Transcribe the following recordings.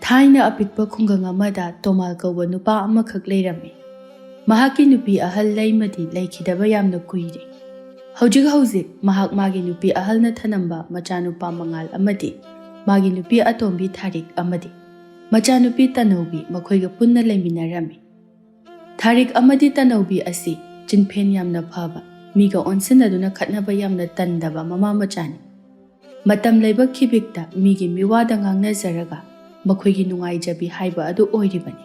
ꯊꯥꯏꯅ ꯑꯄꯤꯛꯄ ꯈꯨꯡꯒꯪ ꯑꯃꯗ ꯇꯣꯃꯥꯜ ꯀꯧꯕ ꯅꯨꯄꯥ ꯑꯃꯈꯛ ꯂꯩꯔꯝꯃꯤ꯫ ꯃꯍꯥꯛꯀꯤ ꯅꯨꯄꯤ ꯑꯍꯜ ꯂꯩꯃꯗꯤ ꯂꯩꯈꯤꯗꯕ ꯌꯥꯝꯅ ꯀꯨꯏꯔꯦ꯫ ꯍꯧꯖꯤꯛ ꯃꯍꯥꯛ ꯃꯥꯒꯤ ꯅꯨꯄꯤ ꯑꯍꯜꯅ ꯊꯅꯝꯕ ꯃꯆꯥꯅꯨꯄꯥ ꯃꯉꯥꯜ ꯑꯃꯗꯤ ꯃꯥꯒꯤ ꯅꯨꯄꯤ ꯑꯇꯣꯝꯕꯤ ꯊꯥꯔꯤꯛ ꯑꯃꯗꯤ ꯃꯆꯥꯅꯨꯄꯤ ꯇꯅꯧꯕꯤ ꯃꯈꯣꯏꯒ ꯄꯨꯟꯅ ꯂꯩꯃꯤꯟꯅꯔꯝꯃꯤ꯫ ꯊꯥꯔꯤꯛ ꯑꯃꯗꯤ ꯇꯅꯧꯕꯤ ꯑꯁꯤ ꯆꯤꯟꯐꯦꯟ ꯌꯥꯝꯅ ꯐꯕ, ꯃꯤꯒ ꯑꯣꯟꯁꯤꯟꯅꯗꯨꯅ ꯈꯠꯅꯕ ꯌꯥꯝꯅ ꯇꯟꯗꯕ ꯃꯃꯥ ꯃꯆꯥꯅꯤ꯫ ꯃꯇꯝ ꯂꯩꯕ ꯈꯤꯕꯤꯛꯇ ꯃꯤꯒꯤ ꯃꯤꯋꯥꯗ ꯉꯥꯡꯅꯖꯔꯒ ꯃꯈꯣꯏꯒꯤ ꯅꯨꯡꯉꯥꯏꯖꯕꯤ ꯍꯥꯏꯕ ꯑꯗꯨ ꯑꯣꯏꯔꯤꯕꯅꯤ꯫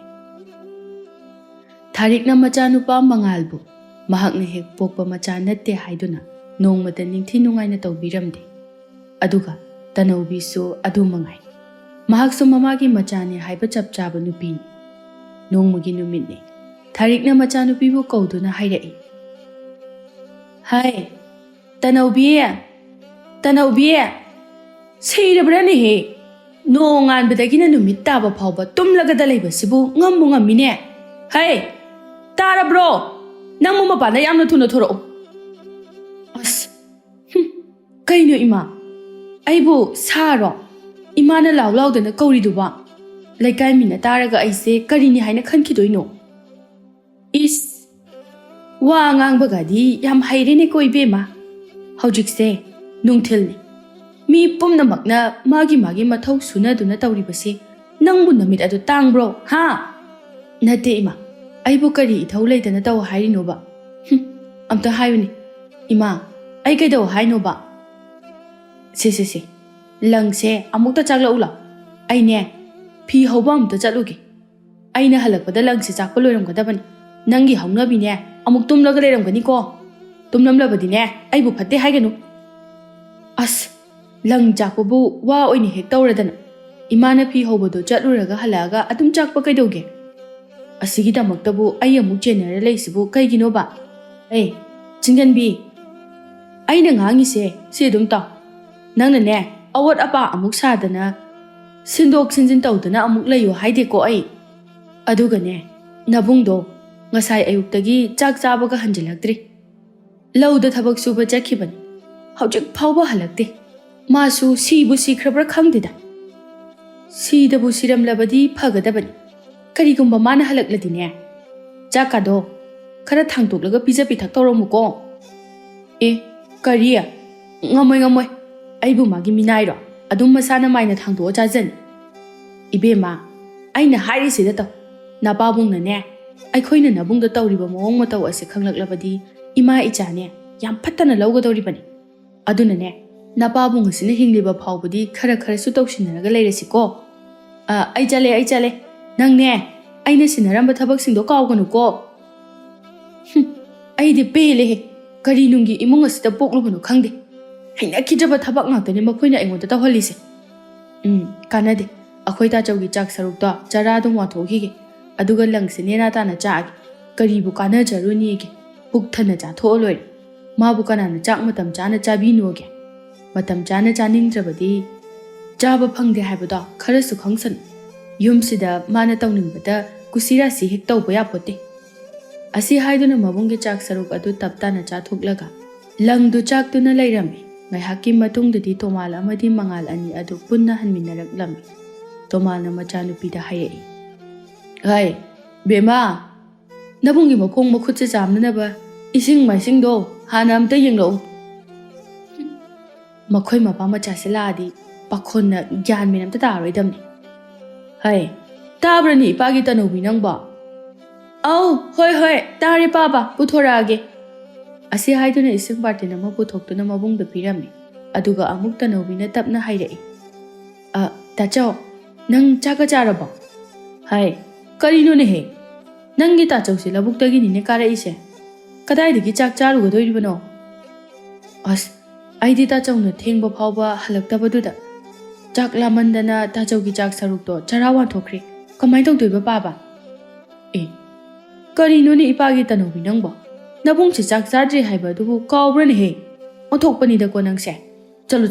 ꯊꯥꯔꯤꯛꯅ ꯃꯆꯥꯅꯨꯄꯥ ꯃꯉꯥꯜꯕꯨ ꯃꯍꯥꯛꯅ ꯍꯦꯛ ꯄꯣꯛꯄ ꯃꯆꯥ ꯅꯠꯇꯦ ꯍꯥꯏꯗꯨꯅ ꯅꯣꯡꯃꯇ ꯅꯤꯡꯊꯤ ꯅꯨꯡꯉꯥꯏꯅ ꯇꯧꯕꯤꯔꯝꯗꯦ꯫ ꯑꯗꯨꯒ ꯇꯅꯧꯕꯤꯁꯨ ꯑꯗꯨ ꯃꯉꯥꯏ꯫ ꯃꯍꯥꯛꯁꯨ ꯃꯃꯥꯒꯤ ꯃꯆꯥꯅꯤ ꯍꯥꯏꯕ ꯆꯞ ꯆꯥꯕ ꯅꯨꯄꯤꯅꯤ꯫ ꯅꯣꯡꯃꯒꯤ ꯅꯨꯃꯤꯠꯅꯤ꯫ ꯊꯥꯔꯤꯛꯅ ꯃꯆꯥꯅꯨꯄꯤꯕꯨ ꯀꯧꯗꯨꯅ ꯍꯥꯏꯔꯛꯏ, "ꯍꯥꯏ ꯇꯅꯧꯕꯤ, ꯇꯅꯧꯕꯤ, ꯁꯤꯔꯕ꯭ꯔꯅꯦꯍꯦ? ꯅꯣꯡꯉꯥꯟꯕꯗꯒꯤꯅ ꯅꯨꯃꯤꯠ ꯇꯥꯕ ꯐꯥꯎꯕ ꯇꯨꯝꯂꯒꯗ ꯂꯩꯕꯁꯤꯕꯨ ꯉꯝꯕꯨ ꯉꯝꯃꯤꯅꯦ? ꯍꯩ, ꯇꯥꯔꯕ꯭ꯔꯣ? ꯅꯪꯕꯨ ꯃꯄꯥꯟꯗ ꯌꯥꯝꯅ ꯊꯨꯅ ꯊꯣꯔꯛꯎ." ꯑꯁ, ꯀꯩꯅꯣ ꯏꯃꯥ? ꯑꯩꯕꯨ ꯁꯥꯔꯣ? ꯏꯃꯥꯅ ꯂꯥꯎ ꯂꯥꯎꯗꯅ ꯀꯧꯔꯤꯗꯨꯕ? ꯂꯩꯀꯥꯏ ꯃꯤꯅ ꯇꯥꯔꯒ ꯑꯩꯁꯦ ꯀꯔꯤꯅꯤ ꯍꯥꯏꯅ ꯈꯟꯈꯤꯗꯣꯏꯅꯣ? ꯏꯁ, ꯋꯥ ꯉꯥꯡꯕꯒꯗꯤ ꯌꯥꯝ ꯍꯩꯔꯦꯅꯦꯀꯣ ꯏꯕꯦꯝꯃ꯫ ꯍꯧꯖꯤꯛꯁꯦ ꯅꯨꯡꯊꯤꯜꯅꯤ꯫ ꯃꯤ ꯄꯨꯝꯅꯃꯛꯅ ꯃꯥꯒꯤ ꯃꯊꯧ ꯁꯨꯅꯗꯨꯅ ꯇꯧꯔꯤꯕꯁꯤ ꯅꯪꯕꯨ ꯅꯃꯤꯠ ꯑꯗꯨ ꯇꯥꯡꯕ꯭ꯔꯣ ꯍꯥ? ꯅꯠꯇꯦ ꯏꯃꯥ, ꯑꯩꯕꯨ ꯀꯔꯤ ꯏꯊꯧ ꯂꯩꯗꯅ ꯇꯧ ꯍꯥꯏꯔꯤꯅꯣꯕ? ꯑꯝꯇ ꯍꯥꯏꯌꯨꯅꯦ ꯏꯃꯥ, ꯑꯩ ꯀꯩꯗꯧ ꯍꯥꯏꯅꯣꯕ? ꯁꯤ ꯂꯪꯁꯦ ꯑꯃꯨꯛꯇ ꯆꯥꯛꯂꯛꯎ ꯂꯥꯎ꯫ ꯑꯩꯅꯦ ꯐꯤ ꯍꯧꯕ ꯑꯃꯨꯛꯇ ꯆꯠꯂꯨꯒꯦ꯫ ꯑꯩꯅ ꯍꯜꯂꯛꯄꯗ ꯂꯪꯁꯦ ꯆꯥꯛꯄ ꯂꯣꯏꯔꯝꯒꯗꯕꯅꯤ꯫ ꯅꯪꯒꯤ ꯍꯧꯅꯕꯤꯅꯦ ꯑꯃꯨꯛ ꯇꯨꯝꯂꯒ ꯂꯩꯔꯝꯒꯅꯤꯀꯣ꯫ ꯇꯨꯝꯂꯝꯂꯕꯗꯤꯅꯦ ꯑꯩꯕꯨ ꯐꯠꯇꯦ ꯍꯥꯏꯒꯅꯨ꯫ ꯑꯁ, ꯂꯪ ꯆꯥꯛꯄꯕꯨ ꯋꯥ ꯑꯣꯏꯅ ꯍꯦꯛ ꯇꯧꯔꯗꯅ ꯏꯃꯥꯅ ꯐꯤ ꯍꯧꯕꯗꯣ ꯆꯠꯂꯨꯔꯒ ꯍꯜꯂꯛꯑꯒ ꯑꯗꯨꯝ ꯆꯥꯛꯄ ꯀꯩꯗꯧꯒꯦ? ꯑꯁꯤꯒꯤꯗꯃꯛꯇꯕꯨ ꯑꯩ ꯑꯃꯨꯛ ꯆꯦꯟꯅꯔ ꯂꯩꯁꯤꯕꯨ ꯀꯩꯒꯤꯅꯣꯕ? ꯆꯤꯡꯒꯟꯕꯤ, ꯑꯩꯅ ꯉꯥꯡꯉꯤꯁꯦ ꯁꯤ ꯑꯗꯨꯝ ꯇꯥꯎ꯫ ꯅꯪꯅꯅꯦ ꯑꯋꯣꯠ ꯑꯄꯥ ꯑꯃꯨꯛ ꯁꯥꯗꯅ ꯁꯤꯟꯗꯣꯛ ꯁꯤꯟꯖꯤꯟ ꯇꯧꯗꯅ ꯑꯃꯨꯛ ꯂꯩꯌꯣ ꯍꯥꯏꯗꯦꯀꯣ ꯑꯩ꯫ ꯑꯗꯨꯒꯅꯦ ꯅꯕꯨꯡꯗꯣ ꯉꯁꯥꯏ ꯑꯌꯨꯛꯇꯒꯤ ꯆꯥꯛ ꯆꯥꯕꯒ ꯍꯟꯖꯤꯜꯂꯛꯇ꯭ꯔꯤ꯫ ꯂꯧꯗ ꯊꯕꯛ ꯁꯨꯕ ꯆꯠꯈꯤꯕꯅꯤ꯫ ꯍꯧꯖꯤꯛ ꯐꯥꯎꯕ ꯍꯜꯂꯛꯇꯦ꯫ ꯃꯥꯁꯨ ꯁꯤꯕꯨ ꯁꯤꯈ꯭ꯔꯕ꯭ꯔꯥ ꯈꯪꯗꯦꯗ꯫ ꯁꯤꯗꯕꯨ ꯁꯤꯔꯝꯂꯕꯗꯤ ꯐꯒꯗꯕꯅꯤ꯫ ꯀꯔꯤꯒꯨꯝꯕ ꯃꯥꯅ ꯍꯜꯂꯛꯂꯗꯤꯅꯦ, ꯆꯥꯛꯀꯗꯣ ꯈꯔ ꯊꯥꯡꯇꯣꯛꯂꯒ ꯄꯤꯖ ꯄꯤꯊꯛ ꯇꯧꯔꯝꯃꯨꯀꯣ꯫ ꯀꯔꯤ? ꯉꯝꯃꯣꯏ꯫ ꯑꯩꯕꯨ ꯃꯥꯒꯤ ꯃꯤꯅꯥꯏꯔꯣ? ꯑꯗꯨꯝ ꯃꯁꯥꯅ ꯃꯥꯏꯅ ꯊꯥꯡꯗꯣꯛꯑ ꯆꯥꯖꯅꯤ꯫ ꯏꯕꯦꯝꯃ, ꯑꯩꯅ ꯍꯥꯏꯔꯤꯁꯤꯗ ꯇꯧ꯫ ꯅꯄꯥꯕꯨꯡꯅꯅꯦ ꯑꯩꯈꯣꯏꯅ ꯅꯕꯨꯡꯗ ꯇꯧꯔꯤꯕ ꯃꯑꯣꯡ ꯃꯇꯧ ꯑꯁꯤ ꯈꯪꯂꯛꯂꯕꯗꯤ ꯏꯃꯥ ꯏꯆꯥꯅꯦ ꯌꯥꯝ ꯐꯠꯇꯅ ꯂꯧꯒꯗꯧꯔꯤꯕꯅꯤ꯫ ꯑꯗꯨꯅꯅꯦ ꯅꯄꯥꯕꯨꯡ ꯑꯁꯤꯅ ꯍꯤꯡꯂꯤꯕ ꯐꯥꯎꯕꯗꯤ ꯈꯔꯁꯨ ꯇꯧꯁꯤꯟꯅꯔꯒ ꯂꯩꯔꯁꯤꯀꯣ꯫ ꯑꯩ ꯆꯠꯂꯦ꯫ ꯅꯪꯅꯦ ꯑꯩꯅ ꯁꯤꯟꯅꯔꯝꯕ ꯊꯕꯛꯁꯤꯡꯗꯣ ꯀꯥꯎꯒꯅꯨꯀꯣ꯫ ꯑꯩꯗꯤ ꯄꯦꯜꯂꯦꯍꯦ꯫ ꯀꯔꯤ ꯅꯨꯡꯒꯤ ꯏꯃꯨꯡ ꯑꯁꯤꯗ ꯄꯣꯛꯂꯨꯕꯅꯣ ꯈꯪꯗꯦ꯫ ꯍꯩꯅꯈꯤꯗ꯭ꯔꯕ ꯊꯕꯛ ꯉꯥꯛꯇꯅꯤ ꯃꯈꯣꯏꯅ ꯑꯩꯉꯣꯟꯗ ꯇꯧꯍꯜꯂꯤꯁꯦ꯫ ꯀꯥꯟꯅꯗꯦ꯫ ꯑꯩꯈꯣꯏ ꯇꯥꯆꯧꯒꯤ ꯆꯥꯛ ꯁꯔꯨꯛꯇꯣ ꯆꯔꯥ ꯑꯗꯨꯝ ꯋꯥꯟꯊꯣꯛꯈꯤꯒꯦ꯫ ꯑꯗꯨꯒ ꯂꯪꯁꯦ ꯅꯦꯅꯥ ꯇꯥꯅ ꯆꯥꯛꯑꯒꯦ꯫ ꯀꯔꯤꯕꯨ ꯀꯥꯟꯅꯖꯔꯨꯅꯤꯒꯦ? ꯄꯨꯛ ꯊꯟꯅ ꯆꯥꯊꯣꯛꯑ ꯂꯣꯏꯔꯦ꯫ ꯃꯥꯕꯨ ꯀꯅꯥꯅ ꯆꯥꯛ ꯃꯇꯝ ꯆꯥꯅ ꯆꯥꯕꯤꯅꯣꯒꯦ? ꯃꯇꯝ ꯆꯥꯅ ꯆꯥꯅꯤꯡꯗ꯭ꯔꯕꯗꯤ ꯆꯥꯕ ꯐꯪꯗꯦ ꯍꯥꯏꯕꯗꯣ ꯈꯔꯁꯨ ꯈꯪꯁꯅꯨ꯫ ꯌꯨꯝꯁꯤꯗ ꯃꯥꯅ ꯇꯧꯅꯤꯡꯕꯗ ꯀꯨꯁꯤꯔꯥꯁꯤ ꯍꯦꯛ ꯇꯧꯕ ꯌꯥꯄꯣꯠꯇꯦ꯫ ꯑꯁꯤ ꯍꯥꯏꯗꯨꯅ ꯃꯕꯨꯡꯒꯤ ꯆꯥꯛ ꯁꯔꯨꯛ ꯑꯗꯨ ꯇꯞꯇꯥꯅ ꯆꯥꯊꯣꯛꯂꯒ ꯂꯪꯗꯨ ꯆꯥꯛꯇꯨꯅ ꯂꯩꯔꯝꯃꯤ꯫ ꯉꯥꯏꯍꯥꯛꯀꯤ ꯃꯇꯨꯡꯗꯗꯤ ꯇꯣꯃꯥꯜ ꯑꯃꯗꯤ ꯃꯉꯥꯜ ꯑꯅꯤ ꯑꯗꯨ ꯄꯨꯟꯅ ꯍꯟꯃꯤꯟꯅꯔꯛꯂꯝꯃꯤ꯫ ꯇꯣꯃꯥꯜꯅ ꯃꯆꯥꯅꯨꯄꯤꯗ ꯍꯥꯏꯔꯛꯏ, "ꯍꯥꯏ ꯕꯦꯝꯃ, ꯅꯕꯨꯡꯒꯤ ꯃꯈꯣꯡ ꯃꯈꯨꯠꯁꯦ ꯆꯥꯝꯅꯅꯕ ꯏꯁꯤꯡ ꯃꯥꯏꯁꯤꯡꯗꯣ ꯍꯥꯟꯅ ꯑꯝꯇ ꯌꯦꯡꯂꯛꯎ." ꯃꯈꯣꯏ ꯃꯄꯥ ꯃꯆꯥꯁꯦ ꯂꯥꯛꯑꯗꯤ ꯄꯥꯈꯣꯟꯅ ꯒ꯭ꯌꯥꯟ ꯃꯦꯟ ꯑꯝꯇ ꯇꯥꯔꯣꯏꯗꯕꯅꯤ꯫ ꯍꯥꯏ, ꯇꯥꯕ꯭ꯔꯅꯤ ꯏꯄꯥꯒꯤ ꯇꯅꯧꯕꯤ ꯅꯪꯕꯣ? ꯑꯧ, ꯍꯣꯏ, ꯇꯥꯔꯦ ꯄꯥꯕ, ꯄꯨꯊꯣꯔꯛꯑꯒꯦ꯫ ꯑꯁꯤ ꯍꯥꯏꯗꯨꯅ ꯏꯁꯤꯡ ꯕꯥꯔꯇꯤꯟ ꯑꯃ ꯄꯨꯊꯣꯛꯇꯨꯅ ꯃꯕꯨꯡꯗ ꯄꯤꯔꯝꯃꯤ꯫ ꯑꯗꯨꯒ ꯑꯃꯨꯛ ꯇꯅꯧꯕꯤꯅ ꯇꯞꯅ ꯍꯥꯏꯔꯛꯏ, "ꯇꯥꯆꯧ, ꯅꯪ ꯆꯥꯛꯀ ꯆꯥꯔꯕꯣ?" ꯍꯥꯏ, ꯀꯔꯤꯅꯣꯅꯦꯍꯦ? ꯅꯪꯒꯤ ꯇꯥꯆꯧꯁꯦ ꯂꯧꯕꯨꯛꯇꯒꯤꯅꯤꯅꯦ ꯀꯥꯔꯛꯏꯁꯦ꯫ ꯀꯗꯥꯏꯗꯒꯤ ꯆꯥꯛ ꯆꯥꯔꯨꯒꯗꯣꯔꯤꯕꯅꯣ? ꯑꯁ, ꯑꯩꯗꯤ ꯇꯥꯆꯧꯅ ꯊꯦꯡꯕ ꯐꯥꯎꯕ ꯍꯜꯂꯛꯇꯕꯗꯨꯗ ꯆꯥꯛ ꯂꯥꯃꯟꯗꯅ ꯇꯥꯆꯧꯒꯤ ꯆꯥꯛ ꯁꯔꯨꯛꯇꯣ ꯆꯔꯥ ꯋꯥꯟꯊꯣꯛꯈ꯭ꯔꯦ꯫ ꯀꯃꯥꯏꯅ ꯇꯧꯗꯣꯏꯕ ꯄꯥꯕ? ꯀꯔꯤꯅꯣꯅꯦ ꯏꯄꯥꯒꯤ ꯇꯅꯧꯕꯤ ꯅꯪꯕꯣ? ꯅꯕꯨꯡꯁꯦ ꯆꯥꯛ ꯆꯥꯗ꯭ꯔꯤ ꯍꯥꯏꯕ ꯑꯗꯨꯕꯨ ꯀꯥꯎꯕ꯭ꯔꯅꯦꯍꯦ? ꯑꯣꯟꯊꯣꯛꯄꯅꯤꯗꯀꯣ ꯅꯪꯁꯦ꯫ ꯆꯠꯂꯣ꯫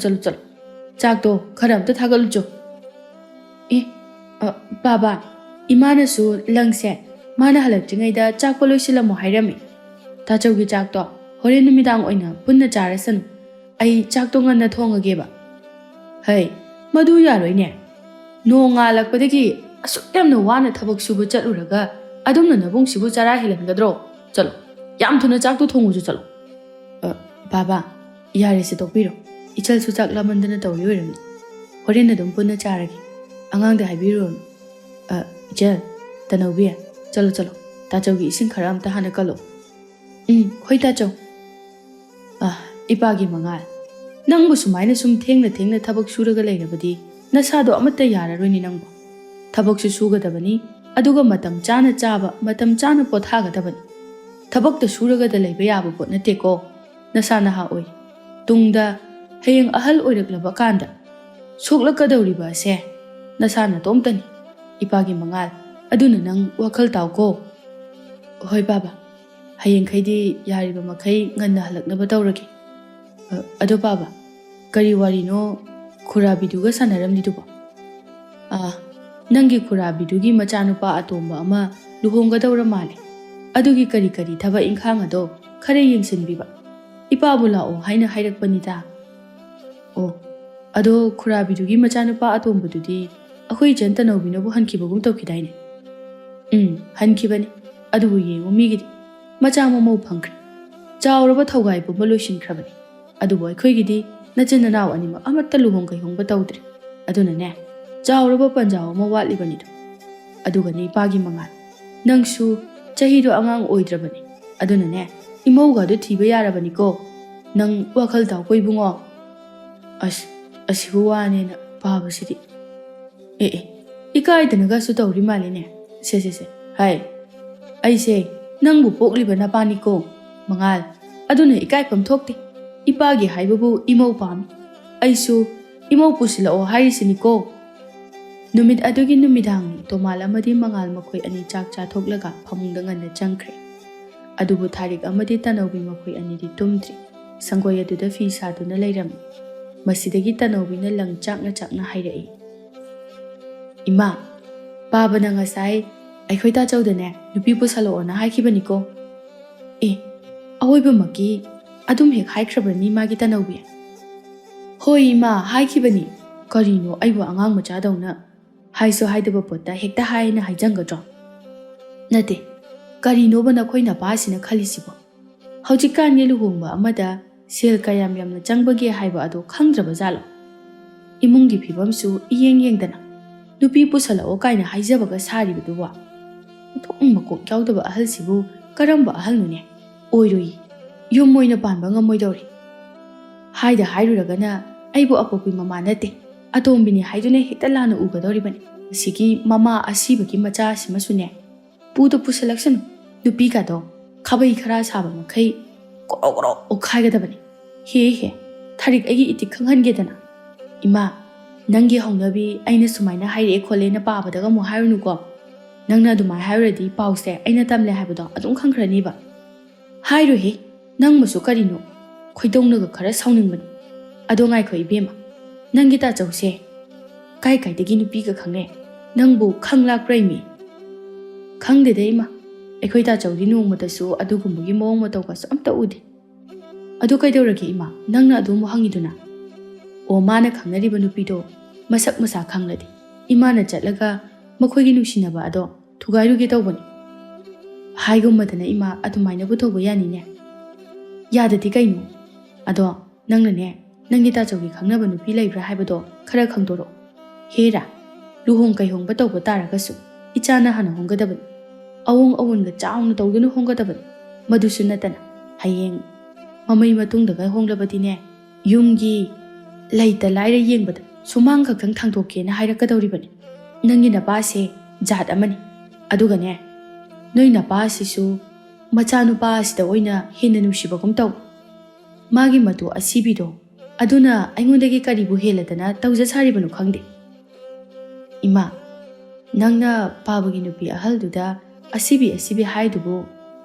ꯆꯥꯛꯇꯣ ꯈꯔ ꯑꯝꯇ ꯊꯥꯒꯠꯂꯨꯆꯣ꯫ ꯄꯥꯕ, ꯏꯃꯥꯅꯁꯨ ꯂꯪꯁꯦ ꯃꯥꯅ ꯍꯜꯂꯛꯇ꯭ꯔꯤꯉꯩꯗ ꯆꯥꯛꯄ ꯂꯣꯏꯁꯤꯜꯂꯝꯃꯣ ꯍꯥꯏꯔꯝꯃꯤ꯫ ꯇꯥꯆꯧꯒꯤ ꯆꯥꯛꯇꯣ ꯍꯣꯔꯦꯟ ꯅꯨꯃꯤꯗꯥꯡ ꯑꯣꯏꯅ ꯄꯨꯟꯅ ꯆꯥꯔꯁꯅꯨ꯫ ꯑꯩ ꯆꯥꯛꯇꯣ ꯉꯟꯅ ꯊꯣꯡꯉꯒꯦꯕ꯫ ꯍꯩ, ꯃꯗꯨ ꯌꯥꯔꯣꯏꯅꯦ꯫ ꯅꯣꯡꯉꯥꯜꯂꯛꯄꯗꯒꯤ ꯑꯁꯨꯛ ꯌꯥꯝꯅ ꯋꯥꯅ ꯊꯕꯛ ꯁꯨꯕ ꯆꯠꯂꯨꯔꯒ ꯑꯗꯣꯝꯅ ꯅꯕꯨꯡꯁꯤꯕꯨ ꯆꯔꯥ ꯍꯦꯜꯍꯟꯒꯗ꯭ꯔꯣ? ꯆꯠꯂꯣ, ꯌꯥꯝ ꯊꯨꯅ ꯆꯥꯛꯇꯨ ꯊꯣꯡꯉꯨꯁꯨ ꯆꯠꯂꯣ. ꯕꯥꯕꯥ, ꯌꯥꯔꯦꯁꯦ ꯇꯣꯛꯄꯤꯔꯣ. ꯏꯆꯜꯁꯨ ꯆꯥꯛ ꯂꯥꯝꯃꯟꯗꯅ ꯇꯧꯔꯤ ꯑꯣꯏꯔꯝꯅꯤ. ꯍꯣꯔꯦꯟ ꯑꯗꯨꯝ ꯄꯨꯟꯅ ꯆꯥꯔꯒꯦ. ꯑꯉꯥꯡꯗ ꯍꯥꯏꯕꯤꯔꯨꯔꯅꯨ. ꯏꯆꯜ, ꯇꯅꯧꯕꯤ, ꯆꯠꯂꯣ ꯆꯠꯂꯣ. ꯇꯥꯆꯧꯒꯤ ꯏꯁꯤꯡ ꯈꯔ ꯑꯝꯇ ꯍꯥꯟꯅ ꯀꯜꯂꯣ. ꯍꯣꯏ ꯇꯥꯆꯧ. ꯏꯄꯥꯒꯤ ꯃꯉꯥꯜ, ꯅꯪꯕꯨ ꯁꯨꯃꯥꯏꯅ ꯁꯨꯝ ꯊꯦꯡꯅ ꯊꯦꯡꯅ ꯊꯕꯛ ꯁꯨꯔꯒ ꯂꯩꯔꯕꯗꯤ ꯅꯁꯥꯗꯣ ꯑꯃꯠꯇ ꯌꯥꯔꯔꯣꯏꯅꯤ ꯅꯪꯕꯨ. ꯊꯕꯛꯁꯨ ꯁꯨꯒꯗꯕꯅꯤ, ꯑꯗꯨꯒ मतम चाना चाबा मतम चाना पोथागदबनी. थबक सूरगद लेबा याबा पोट नतेको. नसा नहा ओई तुंगदा हयेंग अहल ओइरक्लबा कांदा सोक्लकदौरिबा असे नसा नतोमतनी. इपागी मंगाल अदुना नंग वखल ताउको. होय बाबा, हयेंग Khaidi यारिबा मखै ngana halaknaba tawrage. Ado baba, kari warino khurabiduga sanaramniduba. Nangi khurabidugi machanupa atomba ama luhongadawra male. Adugi kari kari thaba inkhang ado khare yengsinbiba. Ipabu lao haina hairakpanida. Ado khurabidugi machanupa atombadudi akhoi jantanawbinabu hankibagum tawkidaine. Hankibani. Adubu yengu migidi macha mamau phangkri. Chawraba thawgai bu maloishinkrabani. Adubu aikhoigidi nachinanaw anima amatta luhongkai hongba tawdri. Aduna ne chawraba panjaw ma watlibani. Adugani ipagi mangal nangsu chahido angang oidrabani. Aduna ne imawga do thiba yarabani ko. Nang wakhal taw koi bungo. Asibu wane na baba sidi. Ikai danaga su tawri mali ne. Se. Hai. Aise nangbu pokliba napani ko. Mangal aduna ikai pamthokte. Ipagi haibabu imaw pami. Aisu imaw pusila o hairisini ko. Numit adugi numidang tomala amadi mangal makhoi ani chak chathoklaga phamungda nganna changkhre. Adubu tharik amadi tanawbi makhoi ani di tumdri. Sangoi aduda fi saduna leiram. Masidagi tanawbi na lang chakna hairai. Ima, baba na ngasai aikhoi tachawdane nupi pusalo na haikibani ko. Awoiba maki adum hek haikrabani magi tanawbi. Hoi ima haikibani. Karino aibu angang machadawna haiso haidaba potta hekta haina haijangadro. Nate karino bana khoina pasina khalisibo. Haujikan ye luhongba amada sel kayam yamna changbagi haiba ado khangdraba jalo. Imungi phibamsu iyeng yengdana nupi pusala o kaina haijabaga saribiduwa. Thokma kok yaudaba ahalsibu karamba ahalnune oiroi yum moina panba ngamoidori. Haida hairuragana aibu apokui mama nate atombini haidune hekta lana ugadoribani. Sigi mama asibagi macha simasune puto pusalaksanu nupi kado khabai khara saba makhai koro okhaigadabani. He tharik agi iti khanghangedana. Ima nangi hongnabi aina sumaina haire kholena pabadaga mo hairunu ko. Nangna dumai hairadi pause aina tamle haibado adum khangkhrani ba. Hairu he nang musu karino khoidongnaga khara sauningbani. Ado ngai khoi bema nangi ta chause kai dagi nupi ka khangne nangbu khanglak praimi. Khangde de ima aikhoi ta chawdi nongmata su adugumbagi mawng mataw ka amta udi. Adu kaidawragi ima nangna adum hangiduna. O mana khangnariba nupido masak masa khangladi imana chatlaga makhoigi nusinaba ado thugairuge tawbani. Haigummadana ima adumaina bu tawba yani ne. Yadati kaino. Ado nangna ne nangi ta chawgi khangnaba nupi laibra haibado khara khangdoro. Hera luhong kai hong bataw bataragasu ichana hana honggadabani. Awonga chaawna tawduna honggadabani. Madusu natana hayeng mamai matungdaga honglabadine yumgi laita laira yengbada sumang khakang thangthokena hairakadawribani. Nangi napase jat amani. Adugane noi napasisu machanupa asida oina hena nusibagum taw. Magi matu asibido aduna aingondagi karibu heladana tawjasaribanu khangde. Ima nangna pabagi nupi ahalduda asibi haidubu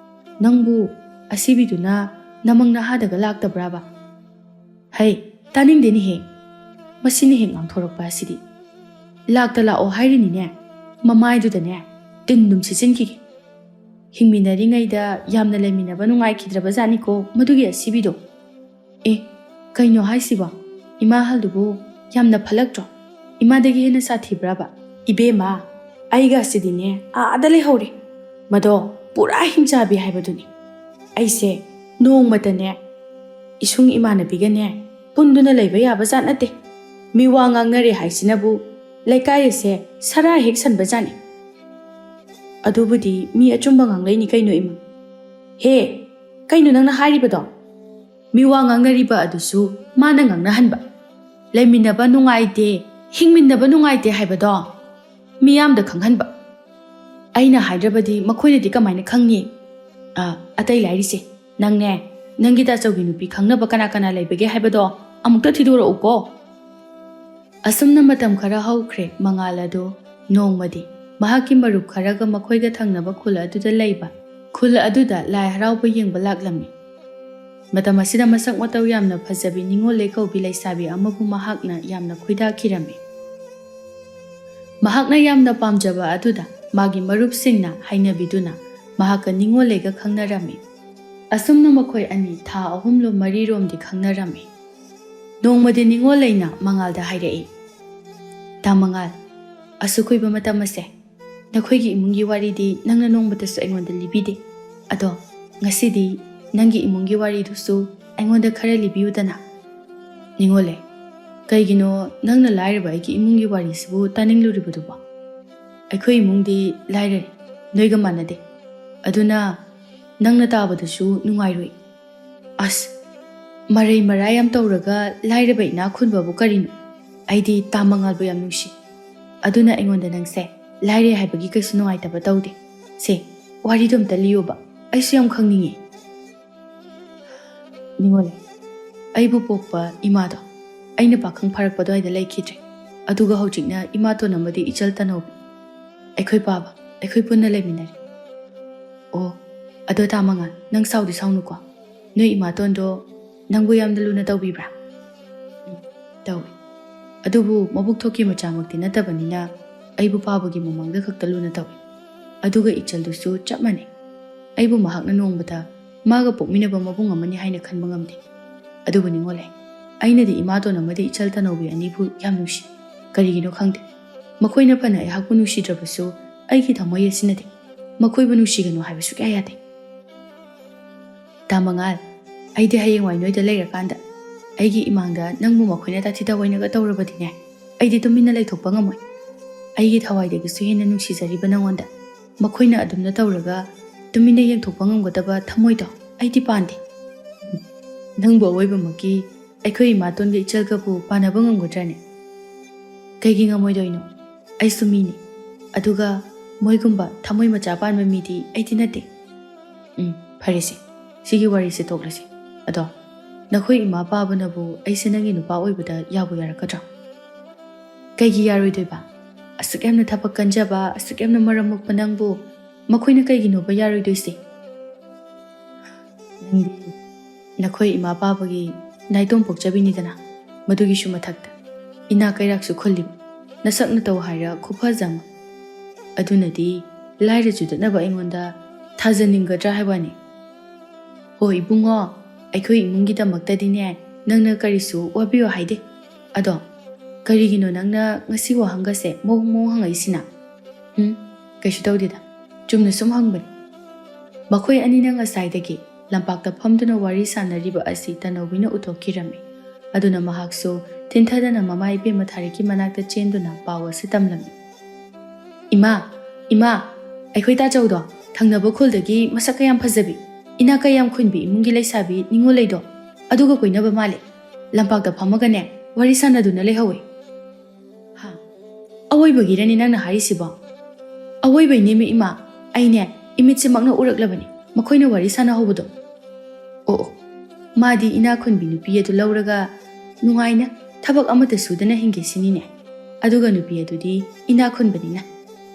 nangbu asibiduna namangna hadaga laktabraba. Hai taningdeni he masini he ngangthorokpa asidi lakta lao hairini ne mamaiduda ne tindum sisinki hingminaringaida yamna leminaba nungaikidraba jani ko madugi asibido. Kaino haisiba ima haldubu yamna phalaktro ꯏꯃꯥꯗꯒꯤ ꯍꯦꯟꯅ ꯁꯥꯊꯤꯕ꯭ꯔꯕ? ꯏꯕꯦꯝꯃ, ꯑꯩꯒꯁꯤꯗꯤꯅꯦ ꯑꯥꯗ ꯂꯩꯍꯧꯔꯦ꯫ ꯃꯗꯣ ꯄꯨꯔꯥ ꯍꯤꯡꯆꯥꯕꯤ ꯍꯥꯏꯕꯗꯨꯅꯤ꯫ ꯑꯩꯁꯦ ꯅꯣꯡꯃꯇꯅꯦ ꯏꯁꯨꯡ ꯏꯃꯥꯟꯅꯕꯤꯒꯅꯦ ꯄꯨꯟꯗꯨꯅ ꯂꯩꯕ ꯌꯥꯕ ꯖꯥꯠ ꯅꯠꯇꯦ꯫ ꯃꯤ ꯋꯥ ꯉꯥꯡꯅꯔꯦ ꯍꯥꯏꯁꯤꯅꯕꯨ ꯂꯩꯀꯥꯏ ꯑꯁꯦ ꯁꯔꯥ ꯍꯦꯛ ꯁꯟꯕꯖꯥꯠꯅꯤ꯫ ꯑꯗꯨꯕꯨꯗꯤ ꯃꯤ ꯑꯆꯨꯝꯕ ꯉꯥꯡꯂꯩꯅꯤ ꯀꯩꯅꯣ ꯏꯃꯥ꯫ ꯍꯦ, ꯀꯩꯅꯣ ꯅꯪꯅ ꯍꯥꯏꯔꯤꯕꯗꯣ? ꯃꯤ ꯋꯥ ꯉꯥꯡꯅꯔꯤꯕ ꯑꯗꯨꯁꯨ ꯃꯥꯅ ꯉꯥꯡꯅꯍꯟꯕ꯫ ꯂꯩꯃꯤꯟꯅꯕ ꯅꯨꯡꯉꯥꯏꯇꯦ, ꯍꯤꯡꯃꯤꯟꯅꯕ ꯅꯨꯡꯉꯥꯏꯇꯦ ꯍꯥꯏꯕꯗꯣ ꯃꯤꯌꯥꯝꯗ ꯈꯪꯍꯟꯕ꯫ ꯑꯩꯅ ꯍꯥꯏꯗ꯭ꯔꯕꯗꯤ ꯃꯈꯣꯏꯅꯗꯤ ꯀꯃꯥꯏꯅ ꯈꯪꯅꯤ? ꯑꯇꯩ ꯂꯥꯏꯔꯤꯁꯦ, ꯅꯪꯅꯦ ꯅꯪꯒꯤ ꯇꯥꯆꯧꯒꯤ ꯅꯨꯄꯤ ꯈꯪꯅꯕ ꯀꯅꯥ ꯀꯅꯥ ꯂꯩꯕꯒꯦ ꯍꯥꯏꯕꯗꯣ ꯑꯃꯨꯛꯇ ꯊꯤꯗꯣꯔꯛꯎꯀꯣ꯫ ꯑꯁꯨꯝꯅ ꯃꯇꯝ ꯈꯔ ꯍꯧꯈ꯭ꯔꯦ꯫ ꯃꯉꯥꯜ ꯑꯗꯨ ꯅꯣꯡꯃꯗꯤ ꯃꯍꯥꯛꯀꯤ ꯃꯔꯨꯞ ꯈꯔꯒ ꯃꯈꯣꯏꯒ ꯊꯪꯅꯕ ꯈꯨꯜ ꯑꯗꯨꯗ ꯂꯩꯕ ꯈꯨꯜ ꯑꯗꯨꯗ ꯂꯥꯏ ꯍꯔꯥꯎꯕ ꯌꯦꯡꯕ ꯂꯥꯛꯂꯝꯃꯤ꯫ ꯃꯇꯝ ꯑꯁꯤꯗ ꯃꯁꯛ ꯃꯇꯧ ꯌꯥꯝꯅ ꯐꯖꯕꯤ ꯅꯤꯡꯉꯣꯜꯂꯩ ꯀꯧꯕꯤ ꯂꯩꯁꯥꯕꯤ ꯑꯃꯕꯨ ꯃꯍꯥꯛꯅ ꯌꯥꯝꯅ ꯈꯣꯏꯗꯥꯈꯤꯔꯝꯃꯤ꯫ ꯃꯍꯥꯛꯅ ꯌꯥꯝꯅ ꯄꯥꯝꯖꯕ ꯑꯗꯨꯗ ꯃꯥꯒꯤ ꯃꯔꯨꯞꯁꯤꯡꯅ ꯍꯥꯏꯅꯕꯤꯗꯨꯅ ꯃꯍꯥꯛꯀ ꯅꯤꯡꯉꯣꯜꯂꯩꯒ ꯈꯪꯅꯔꯝꯃꯤ꯫ ꯑꯁꯨꯝꯅ ꯃꯈꯣꯏ ꯑꯅꯤ ꯊꯥ 3-4ꯔꯣꯝꯗꯤ ꯈꯪꯅꯔꯝꯃꯤ꯫ ꯅꯣꯡꯃꯗꯤ ꯅꯤꯡꯉꯣꯜꯂꯩꯅ ꯃꯉꯥꯜꯗ ꯍꯥꯏꯔꯛꯏ, "ꯇꯥ ꯃꯉꯥꯜ, ꯑꯁꯨꯛ ꯀꯨꯏꯕ ꯃꯇꯝ ꯑꯁꯦ ꯅꯈꯣꯏꯒꯤ ꯏꯃꯨꯡꯒꯤ ꯋꯥꯔꯤꯗꯤ ꯅꯪꯅ ꯅꯣꯡꯃꯇꯁꯨ ꯑꯩꯉꯣꯟꯗ ꯂꯤꯕꯤꯗꯦ꯫ ꯑꯗꯣ ꯉꯁꯤꯗꯤ ꯅꯪꯒꯤ ꯏꯃꯨꯡꯒꯤ ꯋꯥꯔꯤꯗꯨꯁꯨ ꯑꯩꯉꯣꯟꯗ ꯈꯔ ಲಿಬಿಯುꯗꯅ." ꯅꯤꯡꯉꯣꯜꯂꯩ, ꯀꯩꯒꯤꯅꯣ ꯅꯪꯅ ꯂꯥꯏꯔꯕ ꯑꯩꯒꯤ ꯏꯃꯨꯡꯒꯤ ꯋꯥꯔꯤꯁꯤꯕꯨ ꯇꯥꯅꯤꯡꯂꯨꯔꯤꯕꯗꯨꯕꯣ? ꯑꯩꯈꯣꯏ ꯏꯃꯨꯡꯗꯤ ꯂꯥꯏꯔꯔꯦ, ꯅꯣꯏꯒ ꯃꯥꯟꯅꯗꯦ꯫ ꯑꯗꯨꯅ ꯅꯪꯅ ꯇꯥꯕꯗꯁꯨ ꯅꯨꯡꯉꯥꯏꯔꯣꯏ꯫ ꯑꯁ, ꯃꯔꯩ ꯃꯔꯥ ꯌꯥꯝ ꯇꯧꯔꯒ ꯂꯥꯏꯔꯕ ꯏꯅꯥꯛ ꯈꯨꯟꯕꯕꯨ ꯀꯔꯤꯅꯣ? ꯑꯩꯗꯤ ꯇꯥ ꯃꯉꯥꯜꯕꯨ ꯌꯥꯝ ꯅꯨꯡꯁꯤ꯫ ꯑꯗꯨꯅ ꯑꯩꯉꯣꯟꯗ ꯅꯪꯁꯦ ꯂꯥꯏꯔꯦ ꯍꯥꯏꯕꯒꯤ ꯀꯩꯁꯨ ꯅꯨꯡꯉꯥꯏꯇꯕ ꯇꯧꯗꯦ꯫ ꯁꯦ, ꯋꯥꯔꯤꯗꯣ ꯑꯝꯇ ꯂꯤꯌꯣꯕ, ꯑꯩꯁꯨ ꯌꯥꯝ ꯈꯪꯅꯤꯡꯉꯦ꯫ ꯅꯤꯡꯉꯣꯜꯂꯩ, ꯑꯩꯕꯨ ꯄꯣꯛꯄ ꯏꯃꯥꯗꯣ ꯑꯩꯅ ꯄꯥꯈꯪ ꯐꯥꯔꯛꯄ ꯑꯗꯨꯋꯥꯏꯗ ꯂꯩꯈꯤꯗ꯭ꯔꯦ꯫ ꯑꯗꯨꯒ ꯍꯧꯖꯤꯛꯅ ꯏꯃꯥꯇꯣꯟ ꯑꯃꯗꯤ ꯏꯆꯜ ꯇꯅꯧꯕꯤ, ꯑꯩꯈꯣꯏ ꯄꯥꯕ, ꯑꯩꯈꯣꯏ ꯄꯨꯟꯅ ꯂꯩꯃꯤꯟꯅꯔꯤ꯫ ꯑꯣ, ꯑꯗꯣ ꯇꯥ ꯃꯉꯥꯜ, ꯅꯪ ꯁꯥꯎꯗꯤ ꯁꯥꯎꯅꯨꯀꯣ꯫ ꯅꯣꯏ ꯏꯃꯥꯇꯣꯟꯗꯣ ꯅꯪꯕꯨ ꯌꯥꯝꯅ ꯂꯨꯅ ꯇꯧꯕꯤꯕ꯭ꯔꯥ? ꯇꯧꯏ꯫ ꯑꯗꯨꯕꯨ ꯃꯕꯨꯛ ꯊꯣꯛꯀꯤ ꯃꯆꯥꯃꯛꯇꯤ ꯅꯠꯇꯕꯅꯤꯅ ꯑꯩꯕꯨ ꯄꯥꯕꯒꯤ ꯃꯃꯥꯡꯗ ꯈꯛꯇ ꯂꯨꯅ ꯇꯧꯏ꯫ ꯑꯗꯨꯒ ꯏꯆꯜꯗꯨꯁꯨ ꯆꯞ ꯃꯥꯟꯅꯩ꯫ ꯑꯩꯕꯨ ꯃꯍꯥꯛꯅ ꯅꯣꯡꯃꯗ ꯃꯥꯒ ꯄꯣꯛꯃꯤꯟꯅꯕ ꯃꯕꯨꯡ ꯑꯃꯅꯤ ꯍꯥꯏꯅ ꯈꯟꯕ ꯉꯝꯗꯦ꯫ ꯑꯗꯨꯕꯨ ꯅꯤꯡꯉꯣꯜꯂꯩ, ꯑꯩꯅꯗꯤ ꯏꯃꯥꯇꯣꯟ ꯑꯃꯗꯤ ꯏꯆꯜ ꯇꯅꯧꯕꯤ ꯑꯅꯤꯕꯨ ꯌꯥꯝ ꯅꯨꯡꯁꯤ꯫ ꯀꯔꯤꯒꯤꯅꯣ ꯈꯪꯗꯦ, ꯃꯈꯣꯏꯅ ꯐꯅ ꯑꯩꯍꯥꯛꯄꯨ ꯅꯨꯡꯁꯤꯗ꯭ꯔꯕꯁꯨ ꯑꯩꯒꯤ ꯊꯃꯣꯏ ꯑꯁꯤꯅꯗꯤ ꯃꯈꯣꯏꯕꯨ ꯅꯨꯡꯁꯤꯒꯅꯨ ꯍꯥꯏꯕ ꯁꯨꯛꯌꯥ ꯌꯥꯗꯦ꯫ ꯇꯥ ꯃꯉꯥꯜ, ꯑꯩꯗꯤ ꯍꯌꯦꯡꯋꯥꯏ ꯅꯣꯏꯗ ꯂꯩꯔꯀꯥꯟꯗ ꯑꯩꯒꯤ ꯏꯃꯥꯡꯗ ꯅꯪꯕු ꯃꯈꯣꯏꯅ ꯇꯥꯊꯤ ꯇꯥꯑꯣꯏꯅꯒ ꯇꯧꯔꯕꯗꯤꯅꯦ, ꯑꯩꯗꯤ ꯇꯨꯃꯤꯟꯅ ꯂꯩꯊꯣꯛꯄ ꯉꯝꯃꯣꯏ꯫ ꯑꯩꯒꯤ ꯊꯋꯥꯏꯗꯒꯤꯁꯨ ꯍꯦꯟꯅ ꯅꯨꯡꯁꯤꯖꯔꯤꯕ ꯅꯪꯉꯣꯟꯗ ꯃꯈꯣꯏꯅ ꯑꯗꯨꯝꯅ ꯇꯧꯔꯒ ꯇꯨꯃꯤꯟꯅ ꯌꯦꯡꯊꯣꯛꯄ ꯉꯝꯒꯗꯕ ꯊꯃꯣꯏꯗꯣ ꯑꯩꯗꯤ ꯄꯥꯟꯗꯦ꯫ ꯅꯪꯕꯨ ꯑꯋꯣꯏꯕꯃꯛꯀꯤ ꯑꯩꯈꯣꯏ ꯏꯃꯥꯇꯣꯟꯒ ꯏꯆꯜꯒꯕꯨ ꯄꯥꯟꯅꯕ ꯉꯝꯒꯗ꯭ꯔꯅꯦ? ꯀꯩꯒꯤ ꯉꯝꯃꯣꯏꯗꯣꯏꯅꯣ? ꯑꯩꯁꯨ ꯃꯤꯅꯤ, ꯑꯗꯨꯒ ꯃꯣꯏꯒꯨꯝꯕ ꯊꯃꯣꯏ ꯃꯆꯥ ꯄꯥꯟꯕ ꯃꯤꯗꯤ ꯑꯩꯗꯤ ꯅꯠꯇꯦ꯫ ꯐꯔꯦꯁꯦ, ꯁꯤꯒꯤ ꯋꯥꯔꯤꯁꯦ ꯇꯣꯛꯂꯁꯦ꯫ ꯑꯗꯣ ꯅꯈꯣꯏ ꯏꯃꯥ ꯄꯥꯕꯅꯕꯨ ꯑꯩꯁꯦ ꯅꯪꯒꯤ ꯅꯨꯄꯥ ꯑꯣꯏꯕꯗ ꯌꯥꯕꯨ ꯌꯥꯔꯛꯀꯗ꯭ꯔꯣ? ꯀꯩꯒꯤ ꯌꯥꯔꯣꯏꯗꯣꯏꯕ? ꯑꯁꯨꯛ ꯌꯥꯝꯅ ꯊꯕꯛ ꯀꯟꯖꯕ, ꯑꯁꯨꯛ ꯌꯥꯝꯅ ꯃꯔꯝ ꯃꯣꯛꯄ ꯅꯪꯕꯨ ꯃꯈꯣꯏꯅ ꯀꯩꯒꯤꯅꯣꯕ ꯌꯥꯔꯣꯏꯗꯣꯏꯁꯦ? ꯅꯪꯗꯤ ꯅꯈꯣꯏ ꯏꯃꯥ ꯄꯥꯕꯒꯤ ꯅꯥꯏꯇꯣꯝ ꯄꯣꯛꯆꯕꯤꯅꯤꯗꯅ, ꯃꯗꯨꯒꯤꯁꯨ ꯃꯊꯛꯇ ꯏꯅꯥ ꯀꯩꯔꯥꯛꯁꯨ ꯈꯨꯜꯂꯤꯕ, ꯅꯁꯛ ꯅꯇꯧ ꯍꯥꯏꯔ ꯈꯨꯐꯖ ꯑꯃ꯫ ꯑꯗꯨꯅꯗꯤ ꯂꯥꯏꯔ ꯆꯨꯗꯠꯅꯕ ꯑꯩꯉꯣꯟꯗ ꯊꯥꯖꯅꯤꯡꯒꯗ꯭ꯔꯥ ꯍꯥꯏꯕꯅꯤ? ꯍꯣꯏ ꯏꯕꯨꯡꯉꯣ, ꯑꯩꯈꯣꯏ ꯏꯃꯨꯡꯒꯤꯗꯃꯛꯇꯗꯤꯅꯦ ꯅꯪꯅ ꯀꯔꯤꯁꯨ ꯋꯥꯕꯤꯌꯣ ꯍꯥꯏꯗꯦ꯫ ꯑꯗꯣ ꯀꯔꯤꯒꯤꯅꯣ ꯅꯪꯅ ꯉꯁꯤ ꯋꯥꯍꯪꯒꯁꯦ ꯃꯑꯣꯡ ꯃꯑꯣꯡ ꯍꯪꯉꯛꯏꯁꯤꯅ? ꯀꯩꯁꯨ ꯇꯧꯗꯦꯗ, ꯆꯨꯝꯅ ꯁꯨꯝ ꯍꯪꯕꯅꯤ꯫ ꯃꯈꯣꯏ ꯑꯅꯤꯅ ꯉꯁꯥꯏꯗꯒꯤ ꯂꯝꯄꯥꯛꯇ ꯐꯝꯗꯨꯅ ꯋꯥꯔꯤ ꯁꯥꯟꯅꯔꯤꯕ ꯑꯁꯤ ꯇꯅꯧꯕꯤꯅ ꯎꯊꯣꯛꯈꯤꯔꯝꯃꯤ꯫ ꯑꯗꯨꯅ ꯃꯍꯥꯛꯁꯨ ꯊꯤꯟꯊꯗꯅ ꯃꯃꯥ ꯏꯕꯦꯝꯃ ꯊꯥꯔꯤꯛꯀꯤ ꯃꯅꯥꯛꯇ ꯆꯦꯟꯗꯨꯅ ꯄꯥꯎ ꯑꯁꯤ ꯇꯝꯂꯝꯃꯤ꯫ ꯏꯃꯥ, ꯏꯃꯥ, ꯑꯩꯈꯣꯏ ꯇꯥꯆꯧꯗꯣ ꯊꯪꯅꯕ ꯈꯨꯜꯗꯒꯤ ꯃꯁꯛ ꯀꯌꯥꯝ ꯐꯖꯕꯤ, ꯏꯅꯥꯛ ꯀꯌꯥꯝ ꯈꯨꯟꯕꯤ ꯏꯃꯨꯡꯒꯤ ꯂꯩꯁꯥꯕꯤ ꯅꯤꯡꯉꯣꯜꯂꯩꯗꯣ ꯑꯗꯨꯒ ꯀꯣꯏꯅꯕ ꯃꯥꯜꯂꯦ꯫ ꯂꯝꯄꯥꯛꯇ ꯐꯝꯃꯒꯅꯦ ꯋꯥꯔꯤ ꯁꯥꯟꯅꯗꯨꯅ ꯂꯩꯍꯧꯋꯦ꯫ ꯍꯥ, ꯑꯋꯣꯏꯕꯒꯤꯔꯅꯤ ꯅꯪꯅ ꯍꯥꯏꯔꯤꯁꯤꯕꯣ? ꯑꯋꯣꯏꯕꯩꯅꯦꯃꯤ ꯏꯃꯥ, ꯑꯩꯅꯦ ꯏꯃꯤꯠꯁꯤꯃꯛꯅ ꯎꯔꯛꯂꯕꯅꯤ ꯃꯈꯣꯏꯅ ꯋꯥꯔꯤ ꯁꯥꯟꯅꯍꯧꯕꯗꯣ꯫ ꯑꯣ, ꯃꯥꯗꯤ ꯏꯅꯥꯛ ꯈꯨꯟꯕꯤ ꯅꯨꯄꯤ ꯑꯗꯨ ꯂꯧꯔꯒ ꯅꯨꯡꯉꯥꯏꯅ ꯊꯕꯛ ꯑꯃꯠꯇ ꯁꯨꯗꯅ ꯍꯤꯡꯒꯦ ꯁꯤꯅꯤꯅꯦ꯫ ꯑꯗꯨꯒ ꯅꯨꯄꯤ ꯑꯗꯨꯗꯤ ꯏꯅꯥꯛ ꯈꯨꯟꯕꯅꯤꯅ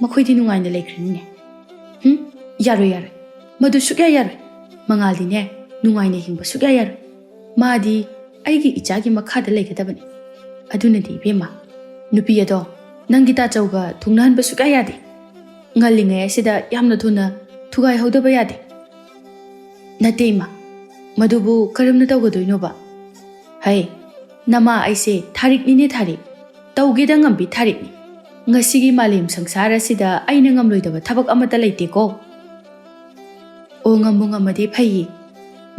ꯃꯈꯣꯏꯗꯤ ꯅꯨꯡꯉꯥꯏꯅ ꯂꯩꯈ꯭ꯔꯅꯤꯅꯦ꯫ ꯌꯥꯔꯣꯏ ꯌꯥꯔꯣꯏ, ꯃꯗꯨ ꯁꯨꯛꯌꯥ ꯌꯥꯔꯣꯏ꯫ ꯃꯉꯥꯜꯗꯤꯅꯦ ꯅꯨꯡꯉꯥꯏꯅ ꯍꯤꯡꯕ ꯁꯨꯛꯌꯥ ꯌꯥꯔꯣꯏ꯫ ꯃꯥꯗꯤ ꯑꯩꯒꯤ ꯏꯆꯥꯒꯤ ꯃꯈꯥꯗ ꯂꯩꯒꯗꯕꯅꯤ꯫ ꯑꯗꯨꯅꯗꯤ ꯏꯕꯦꯝꯃ, ꯅꯨꯄꯤ ꯑꯗꯣ ꯅꯪꯒꯤ ꯇꯥꯆꯧꯒ ꯊꯨꯡꯅꯍꯟꯕ ꯁꯨꯛꯌꯥ ꯌꯥꯗꯦ꯫ ꯉꯜꯂꯤꯉꯩ ꯑꯁꯤꯗ ꯌꯥꯝꯅ ꯊꯨꯅ ꯊꯨꯒꯥꯏꯍꯧꯗꯕ ꯌꯥꯗꯦ꯫ ꯅꯠꯇꯦ ꯏꯃꯥ, ꯃꯗꯨꯕꯨ ꯀꯔꯝꯅ ꯇꯧꯒꯗꯣꯏꯅꯣꯕ? ꯍꯩ, ꯅꯃꯥ ꯑꯩꯁꯦ ꯊꯥꯔꯤꯛꯅꯤꯅꯦ ꯊꯥꯔꯤꯛ, ꯇꯧꯒꯦꯗ ꯉꯝꯕꯤ ꯊꯥꯔꯤꯛꯅꯤ ꯉꯁꯤꯒꯤ ꯃꯥꯂꯦꯝ ꯁꯪꯁꯥꯔ ꯑꯁꯤꯗ ꯑꯩꯅ ꯉꯝꯂꯣꯏꯗꯕ ꯊꯕꯛ ꯑꯃꯠꯇ ꯂꯩꯇꯦꯀꯣ ꯑꯣ ꯉꯝꯕꯨ ꯉꯝꯃꯗꯤ ꯐꯩꯌꯦ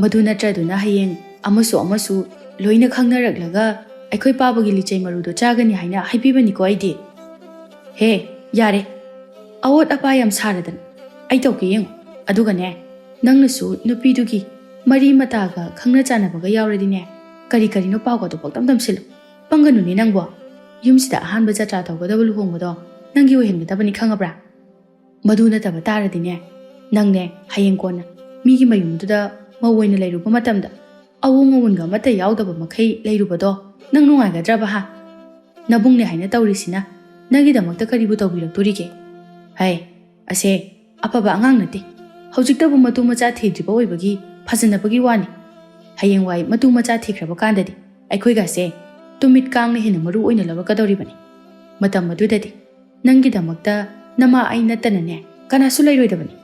ꯃꯗꯨ ꯅꯠꯇ꯭ꯔꯗꯨꯅ ꯍꯌꯦꯡ ꯑꯃꯁꯨ ꯂꯣꯏꯅ ꯈꯪꯅꯔꯛꯂꯒ ꯑꯩꯈꯣꯏ ꯄꯥꯕꯒꯤ ꯂꯤꯆꯩ ꯃꯔꯨꯗꯣ ꯆꯥꯒꯅꯤ ꯍꯥꯏꯅ ꯍꯥꯏꯕꯤꯕꯅꯤꯀꯣ ꯑꯩꯗꯤ ꯍꯦ ꯌꯥꯔꯦ ꯑꯋꯣꯠ ꯑꯄꯥ ꯌꯥꯝ ꯁꯥꯔꯗꯅ ꯑꯩ ꯇꯧꯒꯦ ꯌꯦꯡꯉꯨ ꯑꯗꯨꯒꯅꯦ ꯅꯪꯅꯁꯨ ꯅꯨꯄꯤꯗꯨꯒꯤ ꯃꯔꯤ ꯃꯇꯥꯒ ꯈꯪꯅ ꯆꯥꯟꯅꯕꯒ ꯌꯥꯎꯔꯗꯤꯅꯦ ꯀꯔꯤꯅꯣ ꯄꯥꯎꯒꯗꯣ ꯄꯪꯇꯝ ꯇꯝꯁꯤꯜꯂꯨ ꯄꯪꯒꯅꯨꯅꯦ ꯅꯪꯕꯣ ꯌꯨꯝꯁꯤꯗ ꯑꯍꯥꯟꯕ ꯖꯇ꯭ꯔꯥ ꯇꯧꯒꯗꯕ ꯂꯨꯍꯣꯡꯕꯗꯣ ꯅꯪꯒꯤ ꯑꯣꯏꯍꯟꯒꯗꯕꯅꯤ ꯈꯪꯉꯕ꯭ꯔꯥ ꯃꯗꯨ ꯅꯠꯇꯕ ꯇꯥꯔꯗꯤꯅꯦ ꯅꯪꯅꯦ ꯍꯌꯦꯡ ꯀꯣꯟꯅ ꯃꯤꯒꯤ ꯃꯌꯨꯝꯗꯨꯗ ꯃꯧ ꯑꯣꯏꯅ ꯂꯩꯔꯨꯕ ꯃꯇꯝꯗ ꯑꯋꯣꯡ ꯑꯋꯣꯟꯒ ꯑꯃꯠꯇ ꯌꯥꯎꯗꯕ ꯃꯈꯩ ꯂꯩꯔꯨꯕꯗꯣ ꯅꯪ ꯅꯨꯡꯉꯥꯏꯒꯗ꯭ꯔꯕ ꯍꯥ ꯅꯕꯨꯡꯅꯦ ꯍꯥꯏꯅ ꯇꯧꯔꯤꯁꯤꯅ ꯅꯪꯒꯤꯗꯃꯛꯇ ꯀꯔꯤꯕꯨ ꯇꯧꯕꯤꯔꯛꯇꯣꯔꯤꯒꯦ ꯍꯩ ꯑꯁꯦ ꯑꯐꯕ ꯑꯉꯥꯡ ꯅꯠꯇꯦ ꯍꯧꯖꯤꯛꯇꯕꯨ ꯃꯇꯨ ꯃꯆꯥ ꯊꯤꯗ꯭ꯔꯤꯕ ꯑꯣꯏꯕꯒꯤ ꯐꯖꯅꯕꯒꯤ ꯋꯥꯅꯤ ꯍꯌꯦꯡꯋꯥꯏ ꯃꯇꯨ ꯃꯆꯥ ꯊꯤꯈ꯭ꯔꯕ ꯀꯥꯟꯗꯗꯤ ꯑꯩꯈꯣꯏꯒꯁꯦ ꯇꯨꯃꯤꯠ ꯀꯥꯡꯅ ꯍꯦꯟꯅ ꯃꯔꯨ ꯑꯣꯏꯅ ꯂꯧꯔꯛꯀꯗꯧꯔꯤꯕꯅꯤ ꯃꯇꯝ ꯑꯗꯨꯗꯗꯤ ꯅꯪꯒꯤꯗꯃꯛꯇ ꯅꯃꯥ ꯑꯩ ꯅꯠꯇꯅꯅꯦ ꯀꯅꯥꯁꯨ ꯂꯩꯔꯣꯏꯗꯕꯅꯤ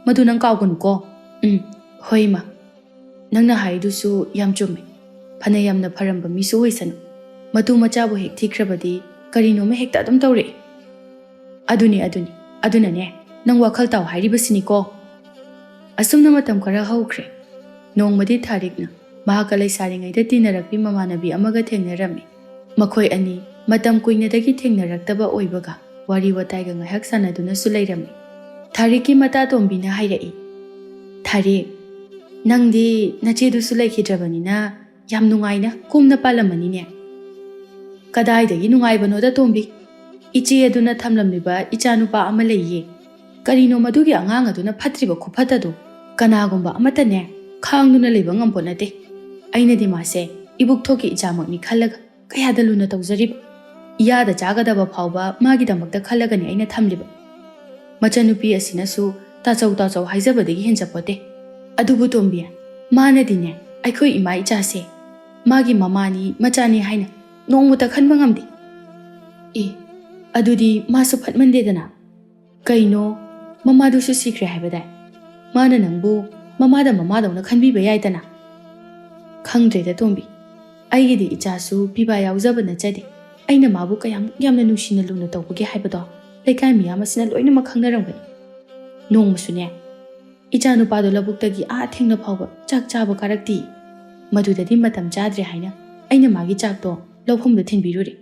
ꯃꯗꯨ ꯅꯪ ꯀꯥꯎꯒꯅꯨꯀꯣ ꯍꯣꯏ ꯏꯃꯥ ꯅꯪꯅ ꯍꯥꯏꯔꯤꯗꯨꯁꯨ ꯌꯥꯝ ꯆꯨꯝꯃꯤ ꯐꯅ ꯌꯥꯝꯅ ꯐꯔꯝꯕ ꯃꯤꯁꯨ ꯑꯣꯏꯁꯅꯨ ꯃꯇꯨ ꯃꯆꯥꯕꯨ ꯍꯦꯛ ꯊꯤꯈ꯭ꯔꯕꯗꯤ ꯀꯔꯤꯅꯣꯃ ꯍꯦꯛꯇ ꯑꯗꯨꯝ ꯇꯧꯔꯛꯏ ꯑꯗꯨꯅꯅꯦ ꯅꯪ ꯋꯥꯈꯜ ꯇꯥꯎ ꯍꯥꯏꯔꯤꯕꯁꯤꯅꯤꯀꯣ ꯑꯁꯨꯝꯅ ꯃꯇꯝ ꯈꯔ ꯍꯧꯈ꯭ꯔꯦ ꯅꯣꯡꯃꯗꯤ ꯊꯥꯔꯤꯛꯅ ꯃꯍꯥꯛꯀ ꯂꯩꯁꯥꯔꯤꯉꯩꯗ ꯇꯤꯟꯅꯔꯛꯄꯤ ꯃꯃꯥꯟꯅꯕꯤ ꯑꯃꯒ ꯊꯦꯡꯅꯔꯝꯃꯤ ꯃꯈꯣꯏ ꯑꯅꯤ ꯃꯇꯝ ꯀꯨꯏꯅꯗꯒꯤ ꯊꯦꯡꯅꯔꯛꯇꯕ ꯑꯣꯏꯕꯒ ꯋꯥꯔꯤ ꯋꯥꯇꯥꯏꯒ ꯉꯥꯏꯍꯥꯛ ꯁꯥꯟꯅꯗꯨꯅꯁꯨ ꯂꯩꯔꯝꯃꯤ ꯊꯥꯔꯤꯛꯀꯤ ꯃꯇꯥꯇꯣꯝꯕꯤꯅ ꯍꯥꯏꯔꯛꯏ ꯊꯥꯔꯤꯛ ꯅꯪꯗꯤ ꯅꯆꯦꯗꯨꯁꯨ ꯂꯩꯈꯤꯗ꯭ꯔꯕꯅꯤꯅ ꯌꯥꯝ ꯅꯨꯡꯉꯥꯏꯅ ꯀꯣꯝꯅ ꯄꯥꯜꯂꯝꯃꯅꯤꯅꯦ ꯀꯗꯥꯏꯗꯒꯤ ꯅꯨꯡꯉꯥꯏꯕꯅꯣꯗ ꯇꯣꯝꯕꯤ ꯏꯆꯦ ꯑꯗꯨꯅ ꯊꯝꯂꯝꯂꯤꯕ ꯏꯆꯥꯅꯨꯄꯥ ꯑꯃ ꯂꯩꯌꯦ ꯀꯔꯤꯅꯣ ꯃꯗꯨꯒꯤ ꯑꯉꯥꯡ ꯑꯗꯨꯅ ꯐꯠꯇ꯭ꯔꯤꯕ ꯈꯨꯐꯠꯇꯗꯣ ꯀꯅꯥꯒꯨꯝꯕ ꯑꯃꯠꯇꯅꯦ ꯈꯥꯡꯗꯨꯅ ꯂꯩꯕ ꯉꯝꯄꯣꯠ ꯅꯠꯇꯦ ꯑꯩꯅꯗꯤ ꯃꯥꯁꯦ ꯏꯕꯨꯛꯊꯣꯛꯀꯤ ꯏꯆꯥꯃꯛꯅꯤ ꯈꯜꯂꯒ ꯀꯌꯥꯗ ꯂꯨꯅ ꯇꯧꯖꯔꯤꯕ ꯏꯌꯥꯗ ꯆꯥꯒꯗꯕ ꯐꯥꯎꯕ ꯃꯥꯒꯤꯗꯃꯛꯇ ꯈꯜꯂꯒꯅꯤ ꯑꯩꯅ ꯊꯝꯂꯤꯕ ꯃꯆꯟꯅꯨꯄꯤ ꯑꯁꯤꯅꯁꯨ ꯇꯥꯆꯧ ꯍꯥꯏꯖꯕꯗꯒꯤ ꯍꯦꯟꯖꯄꯣꯠꯇꯦ ꯑꯗꯨꯕꯨ ꯇꯣꯝꯕꯤ ꯃꯥꯅꯗꯤꯅꯦ ꯑꯩꯈꯣꯏ ꯏꯃꯥ ꯏꯆꯥꯁꯦ ꯃꯥꯒꯤ ꯃꯃꯥꯅꯤ ꯃꯆꯥꯅꯤ ꯍꯥꯏꯅ ꯅꯣꯡꯃꯇ ꯈꯟꯕ ꯉꯝꯗꯦ ꯑꯗꯨꯗꯤ ꯃꯥꯁꯨ ꯐꯠꯃꯟꯗꯦꯗꯅ ꯀꯩꯅꯣ ꯃꯃꯥꯗꯨꯁꯨ ꯁꯤꯈ꯭ꯔꯦ ꯍꯥꯏꯕꯗꯥꯏ ꯃꯥꯅ ꯅꯪꯕꯨ ꯃꯃꯥꯗꯧꯅ ꯈꯟꯕꯤꯕ ꯌꯥꯏꯗꯅ ꯈꯪꯗ꯭ꯔꯦꯗ ꯇꯣꯝꯕꯤ ꯑꯩꯒꯤꯗꯤ ꯏꯆꯥꯁꯨ ꯄꯤꯕꯥ ꯌꯥꯎꯖꯕ ꯅꯠꯆꯗꯦ ꯑꯩꯅ ꯃꯥꯕꯨ ꯀꯌꯥꯃꯨꯛ ꯌꯥꯝꯅ ꯅꯨꯡꯁꯤꯅ ꯂꯨꯅ ꯇꯧꯕꯒꯦ ꯍꯥꯏꯕꯗꯣ ꯂꯩꯀꯥꯏ ꯃꯤꯌꯥꯝ ꯑꯁꯤꯅ ꯂꯣꯏꯅꯃꯛ ꯈꯪꯅꯔꯝꯒꯅꯤ ꯅꯣꯡꯃꯁꯨꯅꯦ ꯏꯆꯥꯅꯨꯄꯥꯗꯣ ꯂꯧꯕꯨꯛꯇꯒꯤ ꯊꯦꯡꯅ ꯐꯥꯎꯕ ꯆꯥꯛ ꯆꯥꯕ ꯀꯥꯔꯛꯇꯦ ꯃꯗꯨꯗꯗꯤ ꯃꯇꯝ ꯆꯥꯗ꯭ꯔꯦ ꯍꯥꯏꯅ ꯑꯩꯅ ꯃꯥꯒꯤ ꯆꯥꯛꯇꯣ ꯂꯧꯐꯝꯗ ꯊꯤꯟꯕꯤꯔꯨꯔꯦ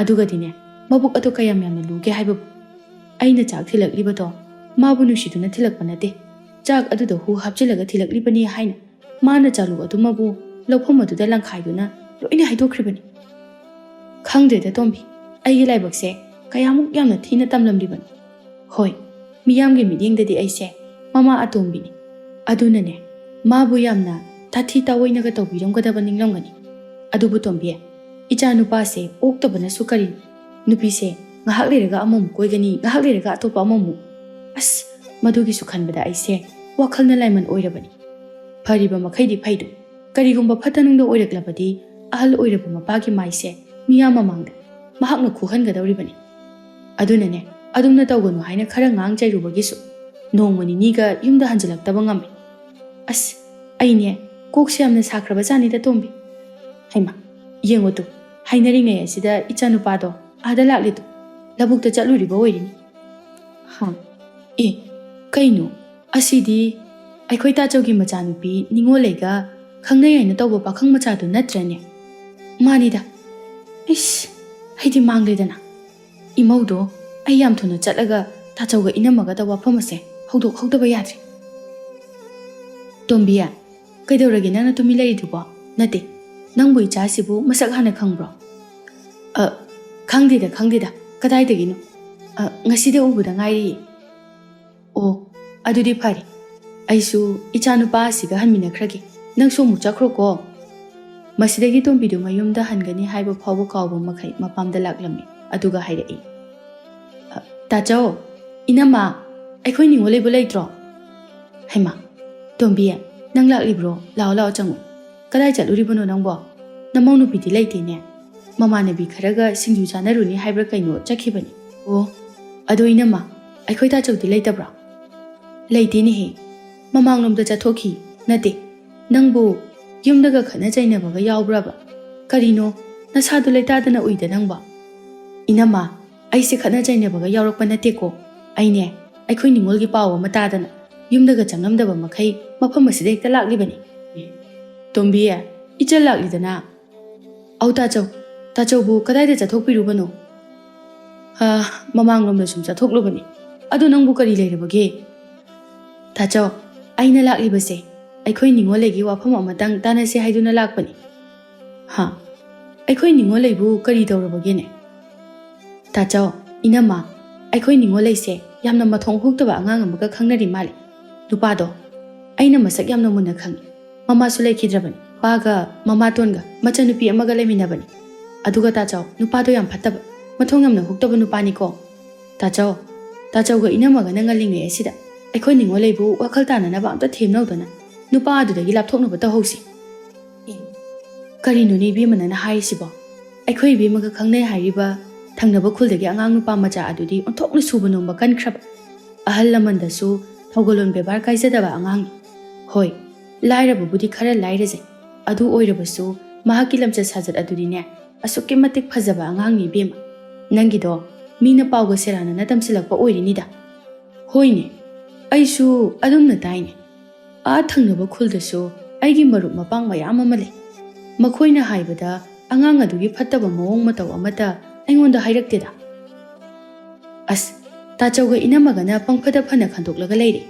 ꯑꯗꯨꯒꯗꯤꯅꯦ ꯃꯕꯨꯛ ꯑꯗꯨ ꯀꯌꯥꯝ ꯌꯥꯝꯅ ꯂꯨꯒꯦ ꯍꯥꯏꯕꯕꯨ ꯑꯩꯅ ꯆꯥꯛ ꯊꯤꯜꯂꯛꯂꯤꯕꯗꯣ ꯃꯥꯕꯨ ꯅꯨꯡꯁꯤꯗꯨꯅ ꯊꯤꯜꯂꯛꯄ ꯅꯠꯇꯦ ꯆꯥꯛ ꯑꯗꯨꯗ ꯍꯨ ꯍꯥꯞꯆꯤꯜꯂꯒ ꯊꯤꯜꯂꯛꯂꯤꯕꯅꯤ ꯍꯥꯏꯅ ꯃꯥꯅ ꯆꯥꯂꯨ ꯑꯗꯨꯃꯕꯨ ꯂꯧꯐꯝ ꯑꯗꯨꯗ ꯂꯪꯈꯥꯏꯗꯨꯅ ꯂꯣꯏꯅ ꯍꯥꯏꯗꯣꯛꯈ꯭ꯔꯤꯕꯅꯤ ꯈꯪꯗ꯭ꯔꯦꯗ ꯇꯣꯝꯕꯤ ꯑꯩꯒꯤ ꯂꯥꯏꯕꯛꯁꯦ ꯀꯌꯥꯃꯨꯛ ꯌꯥꯝꯅ ꯊꯤꯅ ꯇꯝꯂꯝꯂꯤꯕꯅꯤ ꯍꯣꯏ ꯃꯤꯌꯥꯝꯒꯤ ꯃꯤꯠꯌꯦꯡꯗꯗꯤ ꯑꯩꯁꯦ ꯃꯃꯥ ꯑꯇꯣꯝꯕꯤꯅꯤ ꯑꯗꯨꯅꯅꯦ ꯃꯥꯕꯨ ꯌꯥꯝꯅ ꯇꯥꯊꯤ ꯇꯥꯑꯣꯏꯅꯒ ꯇꯧꯕꯤꯔꯝꯒꯗꯕ ꯅꯤꯡꯂꯝꯒꯅꯤ ꯑꯗꯨꯕꯨ ꯇꯣꯝꯕꯤ ꯏꯆꯥ ꯅꯨꯄꯥꯁꯦ ꯑꯣꯛꯇꯕꯅꯁꯨ ꯀꯔꯤꯅꯤ ꯅꯨꯄꯤꯁꯦ ꯉꯥꯏꯍꯥꯛ ꯂꯩꯔꯒ ꯑꯃꯃꯨꯛ ꯀꯣꯏꯒꯅꯤ ꯉꯥꯏꯍꯥꯛ ꯂꯩꯔꯒ ꯑꯇꯣꯞꯄ ꯑꯃꯃꯨꯛ ꯑꯁ ꯃꯗꯨꯒꯤꯁꯨ ꯈꯟꯕꯗ ꯑꯩꯁꯦ ꯋꯥꯈꯜꯅ ꯂꯥꯏꯃꯟ ꯑꯣꯏꯔꯕꯅꯤ ꯐꯔꯤꯕ ꯃꯈꯩꯗꯤ ꯐꯩꯗꯨ ꯀꯔꯤꯒꯨꯝꯕ ꯐꯠꯇꯅꯨꯡꯗ ꯑꯣꯏꯔꯛꯂꯕꯗꯤ ꯑꯍꯜ ꯑꯣꯏꯔꯕ ꯃꯄꯥꯒꯤ ꯃꯥꯏꯁꯦ ꯃꯤꯌꯥꯝ ꯃꯃꯥꯡꯗ ꯃꯍꯥꯛꯅ ꯈꯨꯍꯟꯒꯗꯧꯔꯤꯕꯅꯤ ꯑꯗꯨꯅꯅꯦ ꯑꯗꯨꯝꯅ ꯇꯧꯒꯅꯨ ꯍꯥꯏꯅ ꯈꯔ ꯉꯥꯡ ꯆꯩꯔꯨꯕꯒꯤꯁꯨ ꯅꯣꯡꯃ ꯅꯤꯅꯤꯒ ꯌꯨꯝꯗ ꯍꯟꯖꯤꯜꯂꯛꯇꯕ ꯉꯝꯃꯤ ꯑꯁ ꯑꯩꯅꯦ ꯀꯣꯛꯁꯦ ꯌꯥꯝꯅ ꯁꯥꯈ꯭ꯔꯕꯖꯥꯠꯅꯤꯗ ꯇꯣꯝꯕꯤ ꯍꯩꯃꯥ ꯌꯦꯡꯉꯨꯇꯨ ꯍꯥꯏꯅꯔꯤꯉꯩ ꯑꯁꯤꯗ ꯏꯆꯥꯅꯨꯄꯥꯗꯣ ꯑꯥꯗ ꯂꯥꯛꯂꯤꯗꯨ ꯂꯧꯕꯨꯛꯇ ꯆꯠꯂꯨꯔꯤꯕ ꯑꯣꯏꯔꯤꯅꯤ ꯀꯩꯅꯣ ꯑꯁꯤꯗꯤ ꯑꯩꯈꯣꯏ ꯇꯥꯆꯧꯒꯤ ꯃꯆꯥꯅꯨꯄꯤ ꯅꯤꯡꯉꯣꯜꯂꯩꯒ ꯈꯪꯅꯩ ꯍꯥꯏꯅ ꯇꯧꯕ ꯄꯥꯈꯪ ꯃꯆꯥꯗꯨ ꯅꯠꯇ꯭ꯔꯅꯦ ꯃꯥꯅꯤꯗ ꯏꯁ ꯑꯩꯗꯤ ꯃꯥꯡꯂꯦꯗꯅ ꯏꯃꯧꯗꯣ ꯑꯩ ꯌꯥꯝ ꯊꯨꯅ ꯆꯠꯂꯒ ꯇꯥꯆꯧꯒ ꯏꯅꯝꯃꯒꯗ ꯋꯥꯐꯝ ꯑꯁꯦ ꯍꯧꯗꯣꯛꯍꯧꯗꯕ ꯌꯥꯗ꯭ꯔꯦ ꯇꯣꯝꯕꯤ ꯀꯩꯗꯧꯔꯒꯦ ꯅꯪꯅ ꯇꯨꯃꯤ ꯂꯩꯔꯤꯗꯨꯕꯣ ꯅꯠꯇꯦ ꯅꯪꯕꯨ ꯏꯆꯥꯁꯤꯕꯨ ꯃꯁꯛ ꯍꯥꯟꯅ ꯈꯪꯕ꯭ꯔꯣ ꯈꯪꯗꯦꯗ ꯀꯗꯥꯏꯗꯒꯤꯅꯣ ꯉꯁꯤꯗ ꯎꯕꯗ ꯉꯥꯏꯔꯤꯌꯦ ꯑꯣ ꯑꯗꯨꯗꯤ ꯐꯔꯦ ꯑꯩꯁꯨ ꯏꯆꯥꯅꯨꯄꯥ ꯑꯁꯤꯒ ꯍꯟꯃꯤꯟꯅꯈ꯭ꯔꯒꯦ ꯅꯪꯁꯨ ꯑꯃꯨꯛ ꯆꯠꯈ꯭ꯔꯣꯀꯣ ꯃꯁꯤꯗꯒꯤ ꯇꯣꯝꯕꯤꯗꯨ ꯃꯌꯨꯝꯗ ꯍꯟꯒꯅꯤ ꯍꯥꯏꯕ ꯐꯥꯎꯕ ꯀꯥꯎꯕ ꯃꯈꯩ ꯃꯄꯥꯝꯗ ꯂꯥꯛꯂꯝꯃꯤ ꯑꯗꯨꯒ ꯍꯥꯏꯔꯛꯏ ꯇꯥꯆꯧ ꯏꯅꯝꯃ ꯑꯩꯈꯣꯏ ꯅꯤꯡꯉꯣꯜ ꯂꯩꯕ ꯂꯩꯇ꯭ꯔꯣ ꯍꯩꯃꯥ ꯇꯣꯝꯕꯤ ꯅꯪ ꯂꯥꯛꯂꯤꯕ꯭ꯔꯣ ꯂꯥꯛꯑꯣ ꯆꯪꯉꯨ ꯀꯗꯥꯏ ꯆꯠꯂꯨꯔꯤꯕꯅꯣ ꯅꯪꯕꯣ ꯅꯃꯧ ꯅꯨꯄꯤꯗꯤ ꯂꯩꯇꯦꯅꯦ ꯃꯃꯥꯟꯅꯕꯤ ꯈꯔꯒ ꯁꯤꯡꯖꯨ ꯆꯥꯅꯔꯨꯅꯤ ꯍꯥꯏꯕ꯭ꯔꯥ ꯀꯩꯅꯣ ꯆꯠꯈꯤꯕꯅꯤ ꯑꯣ ꯑꯗꯣ ꯏꯅꯝꯃ ꯑꯩꯈꯣꯏ ꯇꯥꯆꯧꯗꯤ ꯂꯩꯇꯕ꯭ꯔꯣ ꯂꯩꯇꯦꯅꯦꯍꯦ ꯃꯃꯥꯡꯂꯣꯝꯗ ꯆꯠꯊꯣꯛꯈꯤ ꯅꯠꯇꯦ ꯅꯪꯕꯨ ꯌꯨꯝꯗꯒ ꯈꯠꯅ ꯆꯩꯅꯕꯒ ꯌꯥꯎꯕ꯭ꯔꯕ ꯀꯔꯤꯅꯣ ꯅꯁꯥꯗꯨ ꯂꯩꯇꯥꯗꯅ ꯎꯏꯗ ꯅꯪꯕꯣ Inama, ꯑꯩꯁꯦ ꯈꯠꯅ ꯆꯩꯅꯕꯒ ꯌꯥꯎꯔꯛꯄ ꯅꯠꯇꯦꯀꯣ. ꯑꯩꯅꯦ ꯑꯩꯈꯣꯏ ꯅꯤꯡꯉꯣꯜꯒꯤ ꯄꯥꯎ ꯑꯃ ꯇꯥꯗꯅ ꯌꯨꯝꯗꯒ ꯆꯪꯉꯝꯗꯕ ꯃꯈꯩ ꯃꯐꯝ ꯑꯁꯤꯗ ꯍꯦꯛꯇ ꯂꯥꯛꯂꯤꯕꯅꯤ. ꯇꯣꯝꯕꯤ, ꯏꯆꯜ ꯂꯥꯛꯂꯤꯗꯅ. ꯑꯧ ꯇꯥꯆꯧ, ꯇꯥꯆꯧꯕꯨ ꯀꯗꯥꯏꯗ ꯆꯠꯊꯣꯛꯄꯤꯔꯨꯕꯅꯣ? ꯃꯃꯥꯡꯂꯣꯝꯗ ꯁꯨꯝ ꯆꯠꯊꯣꯛꯂꯨꯕꯅꯤ. ꯑꯗꯨ ꯅꯪꯕꯨ ꯀꯔꯤ ꯂꯩꯔꯕꯒꯦ? ꯇꯥꯆꯧ, ꯑꯩꯅ ꯂꯥꯛꯂꯤꯕꯁꯦ ꯑꯩꯈꯣꯏ ꯅꯤꯡꯉꯣꯜꯂꯩꯒꯤ ꯋꯥꯐꯝ ꯑꯃꯇꯪ ꯇꯥꯟꯅꯁꯦ ꯍꯥꯏꯗꯨꯅ ꯂꯥꯛꯄꯅꯤ. ꯑꯩꯈꯣꯏ ꯅꯤꯡꯉꯣꯜꯂꯩꯕꯨ ꯀꯔꯤ ꯇꯧꯔꯕꯒꯦꯅꯦ? ꯇꯥꯆꯧ, ꯏꯅꯝꯃ, ꯑꯩꯈꯣꯏ ꯅꯤꯡꯉꯣꯜꯂꯩꯁꯦ ꯌꯥꯝꯅ ꯃꯊꯣꯡ ꯍꯨꯛꯇꯕ ꯑꯉꯥꯡ ꯑꯃꯒ ꯈꯪꯅꯔꯤ ꯃꯥꯜꯂꯤ. ꯅꯨꯄꯥꯗꯣ ꯑꯩꯅ ꯃꯁꯛ ꯌꯥꯝꯅ ꯃꯨꯟꯅ ꯈꯪꯉꯤ. ꯃꯃꯥꯁꯨ ꯂꯩꯈꯤꯗ꯭ꯔꯕꯅꯤ. ꯃꯥꯒ ꯃꯃꯥꯇꯣꯟꯒ ꯃꯆꯟꯅꯨꯄꯤ ꯑꯃꯒ ꯂꯩꯃꯤꯟꯅꯕꯅꯤ. ꯑꯗꯨꯒ ꯇꯥꯆꯧ, ꯅꯨꯄꯥꯗꯣ ꯌꯥꯝ ꯐꯠꯇꯕ, ꯃꯊꯣꯡ ꯌꯥꯝꯅ ꯍꯨꯛꯇꯕ ꯅꯨꯄꯥꯅꯤꯀꯣ. ꯇꯥꯆꯧ, ꯇꯥꯆꯧꯒ ꯏꯅꯝꯃꯒꯅ ꯉꯜꯂꯤꯉꯩ ꯑꯁꯤꯗ ꯑꯩꯈꯣꯏ ꯅꯤꯡꯉꯣꯜꯂꯩꯕꯨ ꯋꯥꯈꯜ ꯇꯥꯅꯅꯕ ꯑꯝꯇ ꯊꯦꯝꯅꯧꯗꯅ ꯅꯨꯄꯥ ꯑꯗꯨꯗꯒꯤ ꯂꯥꯞꯊꯣꯛꯅꯕ ꯇꯧꯍꯧꯁꯤ. ꯀꯔꯤꯅꯣꯅꯦ ꯏꯕꯦꯝꯃ ꯅꯪꯅ ꯍꯥꯏꯔꯤꯁꯤꯕꯣ? ꯑꯩꯈꯣꯏ ꯏꯕꯦꯝꯃꯒ ꯈꯪꯅꯩ ꯍꯥꯏꯔꯤꯕ ꯊꯪꯅꯕ ꯈꯨꯜꯗꯒꯤ ꯑꯉꯥꯡ ꯅꯨꯄꯥ ꯃꯆꯥ ꯑꯗꯨꯗꯤ ꯑꯣꯟꯊꯣꯛꯅ ꯁꯨꯕ ꯅꯣꯝꯕ ꯀꯟꯈ꯭ꯔꯕ, ꯑꯍꯜ ꯂꯃꯟꯗꯁꯨ ꯊꯧꯒꯜꯂꯣꯟ ꯕꯦꯕꯥꯔ ꯀꯥꯏꯖꯗꯕ ꯑꯉꯥꯡꯅꯤ. ꯍꯣꯏ, ꯂꯥꯏꯔꯕꯕꯨꯗꯤ ꯈꯔ ꯂꯥꯏꯔꯖꯩ, ꯑꯗꯨ ꯑꯣꯏꯔꯕꯁꯨ ꯃꯍꯥꯛꯀꯤ ꯂꯝꯆꯠ ꯁꯥꯖꯠ ꯑꯗꯨꯗꯤꯅꯦ ꯑꯁꯨꯛꯀꯤ ꯃꯇꯤꯛ ꯐꯖꯕ ꯑꯉꯥꯡꯅꯤ ꯏꯕꯦꯝꯃ. ꯅꯪꯒꯤꯗꯣ ꯃꯤꯅ ꯄꯥꯎꯒ ꯁꯦꯔꯥꯟꯅꯅ ꯇꯝꯁꯤꯜꯂꯛꯄ ꯑꯣꯏꯔꯤꯅꯤꯗ. ꯍꯣꯏꯅꯦ, ꯑꯩꯁꯨ ꯑꯗꯨꯝꯅ ꯇꯥꯏꯅꯦ. ꯊꯪꯅꯕ ꯈꯨꯜꯗꯁꯨ ꯑꯩꯒꯤ ꯃꯔꯨꯞ ꯃꯄꯥꯡ ꯃꯌꯥꯝ ꯑꯃ ꯂꯩ. ꯃꯈꯣꯏꯅ ꯍꯥꯏꯕꯗ ꯑꯉꯥꯡ ꯑꯗꯨꯒꯤ ꯐꯠꯇꯕ ꯃꯑꯣꯡ ꯃꯇꯧ ꯑꯃꯠꯇ ꯑꯩꯉꯣꯟꯗ ꯍꯥꯏꯔꯛꯇꯦꯗ. ꯑꯁ, ꯇꯥꯆꯧꯒ ꯏꯅꯝꯃꯒꯅ ꯄꯪꯐꯗ ꯐꯅ ꯈꯟꯗꯣꯛꯂꯒ ꯂꯩꯔꯦ.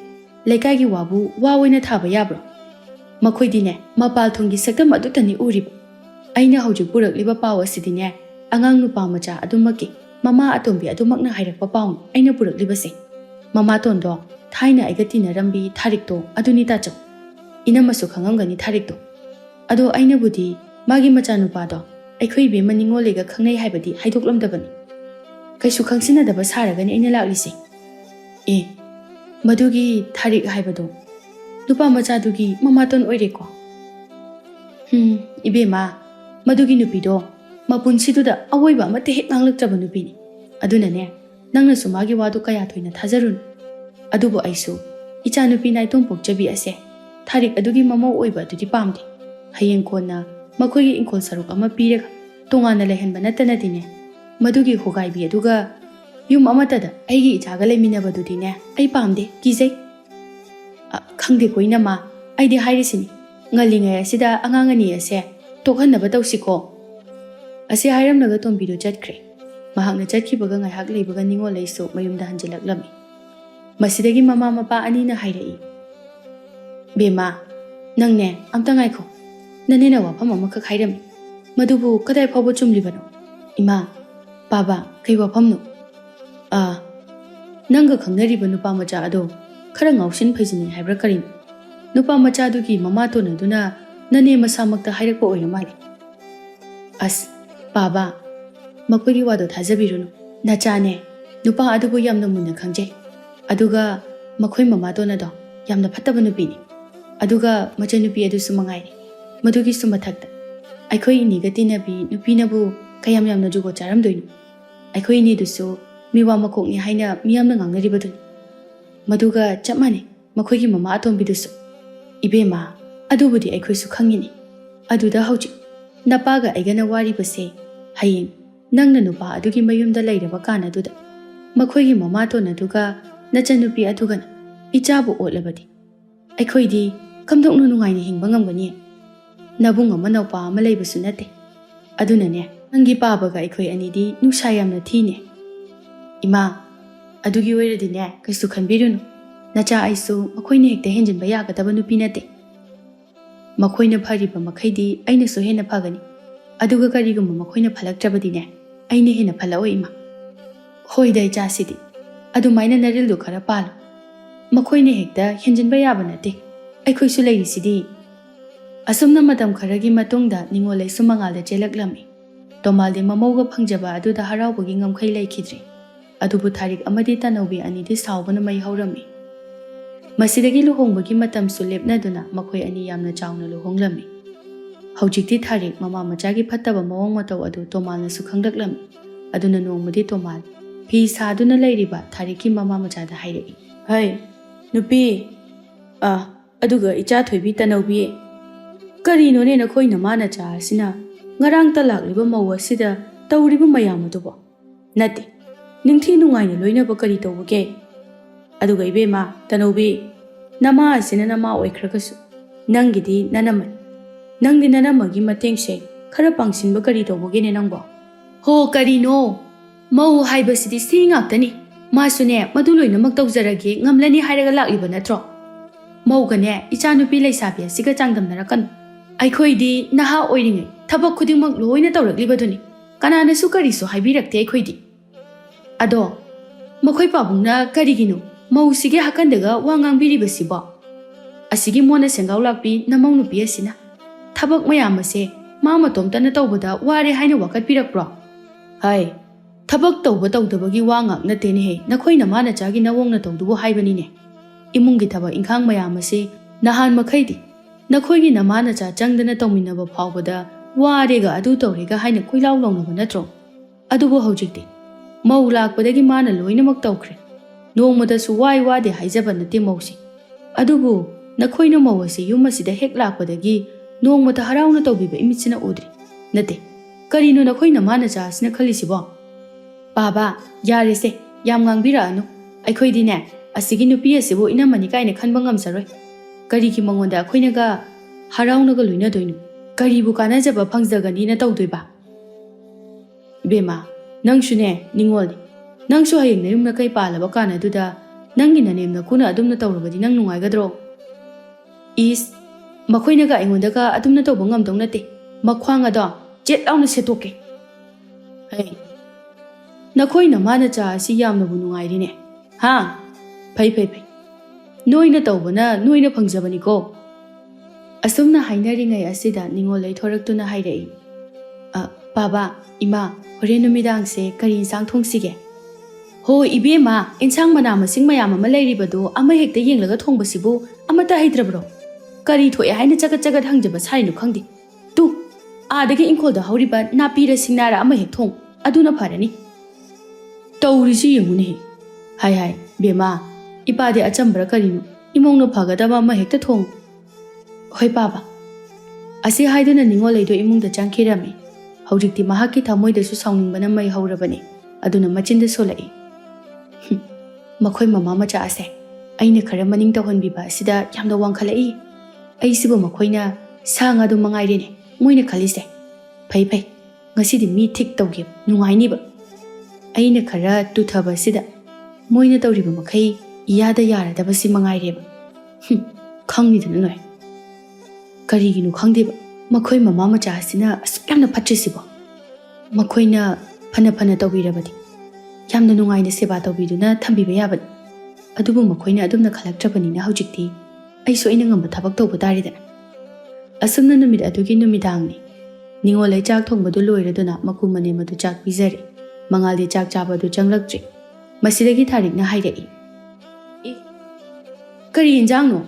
ꯂꯩꯀꯥꯏꯒꯤ ꯋꯥꯕꯨ ꯋꯥ ꯑꯣꯏꯅ ꯊꯥꯕ ꯌꯥꯕ꯭ꯔꯣ? ꯃꯈꯣꯏꯗꯤꯅꯦ ꯃꯄꯥꯜ ꯊꯣꯡꯒꯤ ꯁꯛꯇꯝ ꯑꯗꯨꯇꯅꯤ ꯎꯔꯤꯕ. ꯑꯩꯅ ꯍꯧꯖꯤꯛ ꯄꯨꯔꯛꯂꯤꯕ ꯄꯥꯎ ꯑꯁꯤꯗꯤꯅꯦ ꯑꯉꯥꯡ ꯅꯨꯄꯥ ꯃꯆꯥ ꯑꯗꯨꯃꯛꯀꯤ ꯃꯃꯥ ꯑꯇꯣꯝꯕꯤ ꯑꯗꯨꯃꯛꯅ ꯍꯥꯏꯔꯛꯄ ꯄꯥꯎꯅꯤ ꯑꯩꯅ ꯄꯨꯔꯛꯂꯤꯕꯁꯦ. ꯃꯃꯥꯇꯣꯟꯗꯣ ꯊꯥꯏꯅ ꯑꯩꯒ ꯇꯤꯟꯅꯔꯝꯕꯤ ꯊꯥꯔꯤꯛꯇꯣ ꯑꯗꯨꯅꯤ ꯇꯥꯆꯧ. ꯏꯅꯝꯃꯁꯨ ꯈꯪꯉꯝꯒꯅꯤ ꯊꯥꯔꯤꯛꯇꯣ. ꯑꯗꯣ ꯑꯩꯅꯕꯨꯗꯤ ꯃꯥꯒꯤ ꯃꯆꯥꯅꯨꯄꯥꯗꯣ ꯑꯩꯈꯣꯏ ꯏꯕꯦꯝꯃ ꯅꯤꯡꯉꯣꯜꯂꯩꯒ ꯈꯪꯅꯩ ꯍꯥꯏꯕꯗꯤ ꯍꯥꯏꯗꯣꯛꯂꯝꯗꯕꯅꯤ. ꯀꯩꯁꯨ ꯈꯪꯁꯤꯟꯅꯗꯕ ꯁꯥꯔꯒꯅꯤ ꯑꯩꯅ ꯂꯥꯛꯂꯤꯁꯦ. ꯃꯗꯨꯒꯤ ꯊꯥꯔꯤꯛ ꯍꯥꯏꯕꯗꯣ ꯅꯨꯄꯥ ꯃꯆꯥꯗꯨꯒꯤ ꯃꯃꯥꯇꯣꯟ ꯑꯣꯏꯔꯦꯀꯣ? ꯏꯕꯦꯝꯃ, ꯃꯗꯨꯒꯤ ꯅꯨꯄꯤꯗೋ ꯃꯄꯨꯟꯁꯤꯗꯨꯗ ꯑꯋꯣꯏꯕ ꯑꯃꯠꯇ ꯍꯦꯛ ꯉꯥꯡꯂꯛꯇ꯭ꯔꯕ ꯅꯨꯄꯤꯅꯤ. ꯑꯗꯨꯅꯅꯦ ꯅꯪꯅꯁꯨ ꯃꯥꯒꯤ ꯋꯥꯗꯨ ꯀꯌꯥ ꯊꯣꯏꯅ ꯊꯥꯖꯔꯨꯅꯨ. ꯑꯗꯨꯕꯨ ꯑꯩꯁꯨ ꯏꯆꯥꯅꯨꯄꯤ ꯅꯥꯏꯇꯣꯝ ꯄꯣꯛꯆꯕꯤ ꯑꯁꯦ ꯊꯥꯔꯤꯛ ꯑꯗꯨꯒꯤ ꯃꯃꯧ ꯑꯣꯏꯕ ꯑꯗꯨꯗꯤ ꯄꯥꯝꯗꯦ. ꯍꯌꯦꯡ ꯀꯣꯟꯅ ꯃꯈꯣꯏꯒꯤ ꯏꯪꯈꯣꯜ ꯁꯔꯨꯛ ꯑꯃ ꯄꯤꯔꯒ ꯇꯣꯉꯥꯟꯅ ꯂꯩꯍꯟꯕ ꯅꯠꯇꯅꯗꯤꯅꯦ ꯃꯗꯨꯒꯤ ꯍꯣꯒꯥꯏꯕꯤ ꯑꯗꯨꯒ ꯌꯨꯝ ꯑꯃꯠꯇꯗ ꯑꯩꯒꯤ ꯏꯆꯥꯒ ꯂꯩꯃꯤꯟꯅꯕꯗꯨꯗꯤꯅꯦ ꯑꯩ ꯄꯥꯝꯗꯦ, ꯀꯤꯖꯩ. ꯈꯪꯗꯦꯀꯣ ꯏꯅꯝꯃ, ꯑꯩꯗꯤ ꯍꯥꯏꯔꯤꯁꯤꯅꯤ, ꯉꯜꯂꯤꯉꯩ ꯑꯁꯤꯗ ꯑꯉꯥꯡ ꯑꯅꯤ ꯑꯁꯦ ꯇꯣꯛꯍꯟꯅꯕ ꯇꯧꯁꯤꯀꯣ. ꯑꯁꯤ ꯍꯥꯏꯔꯝꯂꯒ ꯇꯣꯝꯕꯤꯗꯨ ꯆꯠꯈ꯭ꯔꯦ. ꯃꯍꯥꯛꯅ ꯆꯠꯈꯤꯕꯒ ꯉꯥꯏꯍꯥꯛ ꯂꯩꯕꯒ ꯅꯤꯡꯉꯣꯜꯂꯩꯁꯨ ꯃꯌꯨꯝꯗ ꯍꯟꯖꯤꯜꯂꯛꯂꯝꯃꯤ. ꯃꯁꯤꯗꯒꯤ ꯃꯃꯥ ꯃꯄꯥ ꯑꯅꯤꯅ ꯍꯥꯏꯔꯛꯏ, ꯕꯦꯝꯃ, ꯅꯪꯅꯦ ꯑꯝꯇ ꯉꯥꯏꯈꯣ. ꯅꯅꯦꯅ ꯋꯥꯐꯝ ꯑꯃꯈꯛ ꯍꯥꯏꯔꯝꯃꯤ. ꯃꯗꯨꯕꯨ ꯀꯗꯥꯏ ꯐꯥꯎꯕ ꯆꯨꯝꯂꯤꯕꯅꯣ? ꯏꯃꯥ, ꯕꯥꯕꯥ, ꯀꯩ ꯋꯥꯐꯝꯅꯣ? ꯅꯪꯒ ꯈꯪꯅꯔꯤꯕ ꯅꯨꯄꯥ ꯃꯆꯥ ꯑꯗꯣ ꯈꯔ ꯉꯥꯎꯁꯤꯟ ꯐꯩꯖꯤꯟꯅꯩ ꯍꯥꯏꯕ꯭ꯔꯥ ꯀꯔꯤꯅꯣ? ꯅꯨꯄꯥ ꯃꯆꯥꯗꯨꯒꯤ ꯃꯃꯥꯇꯣꯟ ꯑꯗꯨꯅ ꯅꯅꯦ ꯃꯁꯥꯃꯛꯇ ꯍꯥꯏꯔꯛꯄ ꯑꯣꯏꯔ ꯃꯥꯜꯂꯦ. ꯑꯁ, ꯕꯥꯕꯥ, ꯃꯈꯣꯏꯒꯤ ꯋꯥꯗꯣ ꯊꯥꯖꯕꯤꯔꯨꯅꯨ. ꯅꯆꯥꯅꯦ ꯅꯨꯄꯥ ꯑꯗꯨꯕꯨ ꯌꯥꯝꯅ ꯃꯨꯟꯅ ꯈꯪꯖꯩ. ꯑꯗꯨꯒ ꯃꯈꯣꯏ ꯃꯃꯥꯇꯣꯟ ꯑꯗꯣ ꯌꯥꯝꯅ ꯐꯠꯇꯕ ꯅꯨꯄꯤꯅꯤ. ꯑꯗꯨꯒ ꯃꯆꯟꯅꯨꯄꯤ ꯑꯗꯨꯁꯨ ꯃꯉꯥꯏꯔꯦ. ꯃꯗꯨꯒꯤꯁꯨ ꯃꯊꯛꯇ ꯑꯩꯈꯣꯏ ꯏꯅꯦꯒ ꯇꯤꯟꯅꯕꯤ ꯅꯨꯄꯤꯅꯕꯨ ꯀꯌꯥꯝ ꯌꯥꯝꯅ ꯖꯨꯒꯣꯠ ꯆꯥꯔꯝꯗꯣꯏꯅꯣ. ꯑꯩꯈꯣꯏ ꯏꯅꯦꯗꯨꯁꯨ ꯃꯤꯋꯥ ꯃꯀꯣꯛꯅꯤ ꯍꯥꯏꯅ ꯃꯤꯌꯥꯝꯅ ꯉꯥꯡꯅꯔꯤꯕꯗꯨꯅꯤ. ꯃꯗꯨꯒ ꯆꯞ ꯃꯥꯟꯅꯩ ꯃꯈꯣꯏꯒꯤ ꯃꯃꯥ ꯑꯇꯣꯝꯕꯤꯗꯨꯁꯨ. ꯏꯕꯦꯝꯃ, ꯑꯗꯨꯕꯨꯗꯤ ꯑꯩꯈꯣꯏꯁꯨ ꯈꯪꯉꯤꯅꯤ. ꯑꯗꯨꯗ ꯍꯧꯖꯤꯛ ꯅꯄꯥꯒ ꯑꯩꯒꯅ ꯋꯥꯔꯤꯕꯁꯦ ꯍꯌꯦꯡ ꯅꯪꯅ ꯅꯨꯄꯥ ꯑꯗꯨꯒꯤ ꯃꯌꯨꯝꯗ ꯂꯩꯔꯕ ꯀꯥꯟꯅꯗꯨꯗ ꯃꯈꯣꯏꯒꯤ ꯃꯃꯥꯇꯣꯟ ꯑꯗꯨꯒ ꯅꯆꯟꯅꯨꯄꯤ ꯑꯗꯨꯒꯅ ꯏꯆꯥꯕꯨ ꯑꯣꯠꯂꯕꯗꯤ ꯑꯩꯈꯣꯏꯗꯤ ꯀꯝꯗꯧꯅ ꯅꯨꯡꯉꯥꯏꯅ ꯍꯤꯡꯕ ꯉꯝꯒꯅꯤ? ꯅꯕꯨꯡ ꯑꯃ ꯅꯧꯄꯥ ꯑꯃ ꯂꯩꯕꯁꯨ ꯅꯠꯇꯦ. ꯑꯗꯨꯅꯅꯦ ꯅꯪꯒꯤ ꯄꯥꯕꯒ ꯑꯩꯈꯣꯏ ꯑꯅꯤꯗꯤ ꯅꯨꯡꯁꯥ ꯌꯥꯝꯅ ꯊꯤꯅꯦ. ꯏꯃꯥ, ꯑꯗꯨꯒꯤ ꯑꯣꯏꯔꯗꯤꯅꯦ ꯀꯩꯁꯨ ꯈꯟꯕꯤꯔꯨꯅꯨ. ꯅꯆꯥ ꯑꯩꯁꯨ ꯃꯈꯣꯏꯅ ꯍꯦꯛꯇ ꯍꯦꯟꯖꯤꯟꯕ ꯌꯥꯒꯗꯕ ꯅꯨꯄꯤ ꯅꯠꯇꯦ. ꯃꯈꯣꯏꯅ ꯐꯔꯤꯕ ꯃꯈꯩꯗꯤ ꯑꯩꯅꯁꯨ ꯍꯦꯟꯅ ꯐꯒꯅꯤ. ꯑꯗꯨꯒ ꯀꯔꯤꯒꯨꯝꯕ ꯃꯈꯣꯏꯅ ꯐꯠꯂꯛꯇ꯭ꯔꯕꯗꯤꯅꯦ ꯑꯩꯅ ꯍꯦꯟꯅ ꯐꯠꯂꯛꯑꯣꯏ ꯏꯃꯥ. ꯍꯣꯏꯗ ꯏꯆꯥꯁꯤꯗꯤ, ꯑꯗꯨꯃꯥꯏꯅ ꯅꯔꯤꯜꯗꯨ ꯈꯔ ꯄꯥꯜꯂꯨ. ꯃꯈꯣꯏꯅ ꯍꯦꯛꯇ ꯍꯦꯟꯖꯤꯟꯕ ꯌꯥꯕ ꯅꯠꯇꯦ. ꯑꯩꯈꯣꯏꯁꯨ ꯂꯩꯔꯤꯁꯤꯗꯤ. ꯑꯁꯨꯝꯅ ꯃꯇꯝ ꯈꯔꯒꯤ ꯃꯇꯨꯡꯗ ꯅꯤꯡꯉꯣꯜꯂꯩꯁꯨ ꯃꯉꯥꯜꯗ ꯆꯦꯜꯂꯛꯂꯝꯃꯤ. ꯇꯣꯃꯥꯜꯗꯤ ꯃꯃꯧꯒ ꯐꯪꯖꯕ ꯑꯗꯨꯗ ꯍꯔꯥꯎꯕꯒꯤ ꯉꯝꯈꯩ ꯂꯩꯈꯤꯗ꯭ꯔꯦ. ꯑꯗꯨꯕꯨ ꯊꯥꯔꯤꯛ ꯑꯃꯗꯤ ꯇꯅꯧꯕꯤ ꯑꯅꯤꯗꯤ ꯁꯥꯎꯕꯅ ꯃꯩ ꯍꯧꯔꯝꯃꯤ. ꯃꯁꯤꯗꯒꯤ ꯂꯨꯍꯣꯡꯕꯒꯤ ꯃꯇꯝꯁꯨ ꯂꯦꯞꯅꯗꯨꯅ ꯃꯈꯣꯏ ꯑꯅꯤ ꯌꯥꯝꯅ ꯆꯥꯎꯅ ꯂꯨꯍꯣꯡꯂꯝꯃꯤ. ꯍꯧꯖꯤꯛꯇꯤ ꯊꯥꯔꯤꯛ ꯃꯃꯥ ꯃꯆꯥꯒꯤ ꯐꯠꯇꯕ ꯃꯑꯣꯡ ꯃꯇꯧ ꯑꯗꯨ ꯇꯣꯃꯥꯜꯅꯁꯨ ꯈꯪꯂꯛꯂꯝꯃꯤ. ꯑꯗꯨꯅ ꯅꯣꯡꯃꯗꯤ ꯇꯣꯃꯥꯜ ꯐꯤ ꯁꯥꯗꯨꯅ ꯂꯩꯔꯤꯕ ꯊꯥꯔꯤꯛꯀꯤ ꯃꯃꯥ ꯃꯆꯥꯗ ꯍꯥꯏꯔꯛꯏ, ꯍꯩ ꯅꯨꯄꯤ, ꯑꯗꯨꯒ ꯏꯆꯥ ꯊꯣꯏꯕꯤ ꯇꯅꯧꯕꯤ, ꯀꯔꯤꯅꯣꯅꯦ ꯅꯈꯣꯏ ꯅꯃꯥ ꯅꯆꯥ ꯑꯁꯤꯅ ꯉꯔꯥꯡꯇ ꯂꯥꯛꯂꯤꯕ ꯃꯧ ꯑꯁꯤꯗ ꯇꯧꯔꯤꯕ ꯃꯌꯥꯝ ꯑꯗꯨꯕꯣ? Nati, Ningthi Nungai Loina Bokari Tobuke. Aduga Ibema, Tanobi, Nama Sinanama Oikrakasu, Nangidi, Nanaman. Nangdi Nanamagi Matengse, Karapangsin Bakari Tobogin Nangbo. Ho Karino, Mo Hibasiti sing up Tani, Masune, Maduloina Makdozaragi, Namlani Hiragalak Ibanatro. Mogane, Ichanupi Sabia, Sigachangam Narakan. I coidi, Naha oiling, Tabakudimak Loina Torah Libaduni, Kanana Sukariso, Hibirak Koidi. Ado, Makoi Pabuna, Karigino, Mo Sige Hakandaga, Wangang Biribasiba. Asigi Mona Sengaulapi, Namonu Piasina. Tabak Mayamase, Mama Tom Tanatoboda, Wari Hina Wakat Pirak Bra. Hai, Tabak Toboto the Bagi Wanga, Natene, Nakoi Namana Jagi Nawong Nato, Hibanine. Imungitaba in Kang Mayamase, Nahan Makaidi. Nakoi Namana Jangdana Tominaba Pawada, Wariga Aduto Riga Hina Kuila Long of Natro. Adubo Hojiti. Maulak Badagi Mana Loina Maktokre. No mothers why wadi Hizaban the Timosi. Adubu, Nakoina Mowasi, you must see the heck lak Badagi, no mota Harana Tobi, Imitsina Udri. Nate. Karino Nakoina Manaja, Snakalisibo. Baba, Yarise, Yamgang Birano. I coidine, a Sigino Piasibo in a manica in a Kanbangam Sarai. Kariki Mongonda Quinaga, Haraunaga Luna doinu. Karibu Kanajaba Pangzaganina Taudiba. Bema, Nangshune, Ningoli. Nangshu Haying Nirumna Kaipala Bakana Duda, Nangina name the Kuna Adumna Taurabadi Nangu Agadro. Is Makoinaga Ingundaka Adumna Tobungam Donate, Makwanga da, Jet on the Setoke. Hey Nakoina Manaja, Siyam Nabunungaidine. Ha, Pay. Noina Tobana, Noina Pangzabaniko. Asumna Hainaring I Asida, Ningole Toraktuna Haidei. Baba, Ima, Horenumidang se, Karin Sang Tong Sige. Ho, Ibema, in Sang Manama, sing Mayama, Malay Bado, Amahek the Ying Lagatong Basibu, Amata Hydrabro. Kari to a Haina Chakachagat Hangjabas Hainu Kandi. Tu, the getting called the Horiba, Napira Sinara Amahek Tong, Aduna Parani. Taurisi Muni. Hai, Bema. Ipade Achambra Karino, Imono Pagadaba Mahekta Tong. Hoi Baba. Asi Haiden and Ningole to Imung the Jankirami. Hojiki Mahaki Tamoy the Susang Banamai Horabani, Aduna Machin the Soleil. Makoi Mamma Jase. Aina Karamaning to Honbiba, Sida, Yamda Wankalai. Aisibo Makoina, Sang Adu Mangaidine, Moina Kalise. Pay. Nasi the meat tick dog, Nuainiba. Aina Kara to Taba Sida. Moina Doriba Makai. Yada Yara da Basi Mangaireba. Kangi to Noy. Karigino Kandiba, Makoi Mamma Jasina, Spana Patricibo. Makoina Panapana Dobirabadi. Yam the Nungai the Sebato Biduna, Tambi Bayabat. Adubu Makoina Aduna collect Japanina Hojiti. I saw in a tabak to Budaridan. Asumna Numid Aduki Numidangni. Ningola Jack Tong Badulo Reduna, Makumanema to Jack Bizeri. Mangali Jack Java to Janglakji. Masidagi Tarik na Haidei. Kari Injangno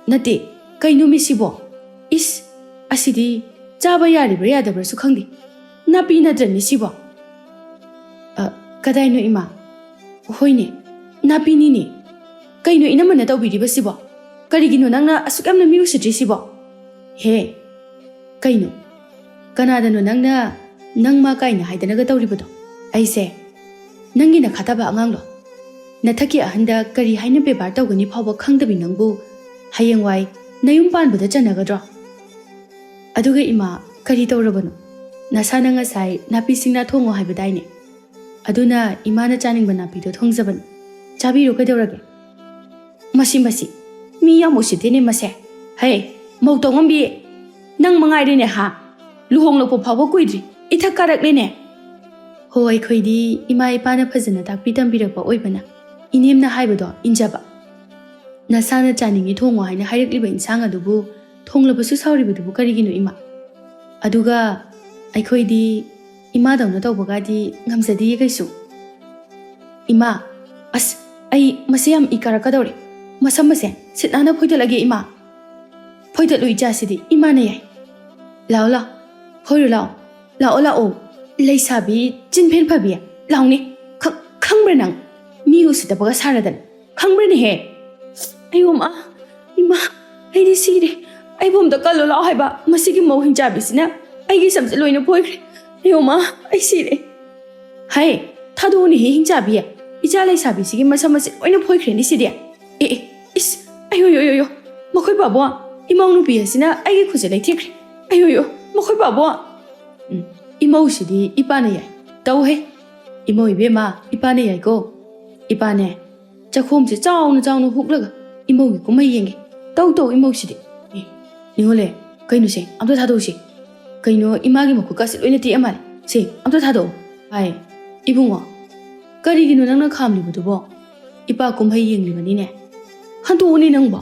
Nati, Kainu Missibo Is Asidi, Java Yari Briada Sukandi Napi Nadran Missibo Kadaino Ima Hoine Napi Nini Kainu Inamana Dobi Basibo Karigino Nanga Asukam the music Sibo He Kainu Kanada no Nanga Nangma Kaina Haidanaga Toributo I say Nangina Kataba Anglo Nataki Ahanda Kari Haina Bebarta when you power Kang the Binangu, Hayang Wai, Nayum Pan with the Janagadra. Aduga Ima, Karito Rabano, Nasananga Sai, Napi Sina Tongo Hibadine. Aduna, Imana Janing Banapi to Tongzaban, Chabi Rokadorage. Masi, Mia Moshitini Mase. Hey, Motongombi, Nang Mangaidine ha, Luhong Lopo Power Quidri, Itakarak Lene. Ho I coidi, Ima Ipana Pazana Tapitan Birapa Oibana. Inim na Hibado, Injaba. Nasana Janing Tongo and Highly in Sanga dubu, Tonglabasu Sauri with the Bukarigino Ima. Aduga, I coidi, Imada Natobogadi, Gamsadi Gaisu. Ima, as I Masiam Ikarakadori, Masamase, sit Anna Poitalagi Ima. Poital Luijasidi, Imane. Laula, Horula, Laola O, Laisabi, Jinpin Pabia, Launi, Kangrenang. News the Bogasaradan. Kangbrin he. Ayuma, Ima, I decide. I bomb the Kalula Hiba, Masiki Mohin Jabisina. I guess I'm the loin of poetry. Ayuma, I see it. Hey, ꯊꯥꯗꯣꯛꯎꯅꯦ ꯍꯤꯡꯆꯥꯕꯤ ꯏꯆꯥ ꯂꯩꯁꯥꯕꯤꯁꯤꯒꯤ ꯃꯁꯝ ꯑꯁꯤ ꯂꯣꯏꯅ ꯐꯣꯏꯈ꯭ꯔꯦꯅꯤ ꯁꯤꯗꯤ ꯏꯁ ꯑꯌꯣ ꯃꯈꯣꯏ ꯄꯥꯕꯣ ꯏꯃꯧ ꯅꯨꯄꯤ ꯑꯁꯤꯅ ꯑꯩꯒꯤ ꯈꯨꯠꯁꯦ ꯂꯩꯊꯦꯛꯈ꯭ꯔꯦ ꯑꯌꯣ ꯃꯈꯣꯏ ꯄꯥꯕꯣ ꯏꯃꯧꯁꯤꯗꯤ ꯏꯄꯥꯅ ꯌꯥꯏ ꯇꯧꯍꯦ ꯏꯃꯧ ꯏꯕꯦꯝꯃ ꯏꯄꯥꯅ ꯌꯥꯏꯀꯣ ꯏꯄꯥꯅꯦ ꯆꯥꯛꯈꯣꯝꯁꯦ ꯆꯥꯎꯅ ꯍꯨꯛꯂꯒ ꯏꯃꯧꯒꯤ ꯀꯨꯝꯍꯩ ꯌꯦꯡꯒꯦ ꯇꯧ ꯏꯃꯧꯁꯤꯗꯤ ꯅꯤꯡꯉꯣꯜꯂꯦ ꯀꯩꯅꯣꯁꯦ ꯑꯝꯇ ꯊꯥꯗꯣꯛꯎꯁꯤ ꯀꯩꯅꯣ ꯏꯃꯥꯒꯤ ꯃꯈꯨꯠꯀꯥꯁꯦ ꯂꯣꯏꯅ ꯇꯦꯛꯑ ꯃꯥꯜꯂꯦ ꯁꯤ ꯑꯝꯇ ꯊꯥꯗꯣꯛꯑꯣ ꯍꯥꯏ ꯏꯕꯨꯡꯉꯣ ꯀꯔꯤꯒꯤꯅꯣ ꯅꯪꯅ ꯈꯥꯝꯂꯤꯕꯗꯨꯕꯣ ꯏꯄꯥ ꯀꯨꯝꯍꯩ ꯌꯦꯡꯂꯤꯕꯅꯤꯅꯦ ꯍꯟꯗꯣꯛꯎꯅꯦ ꯅꯪꯕꯣ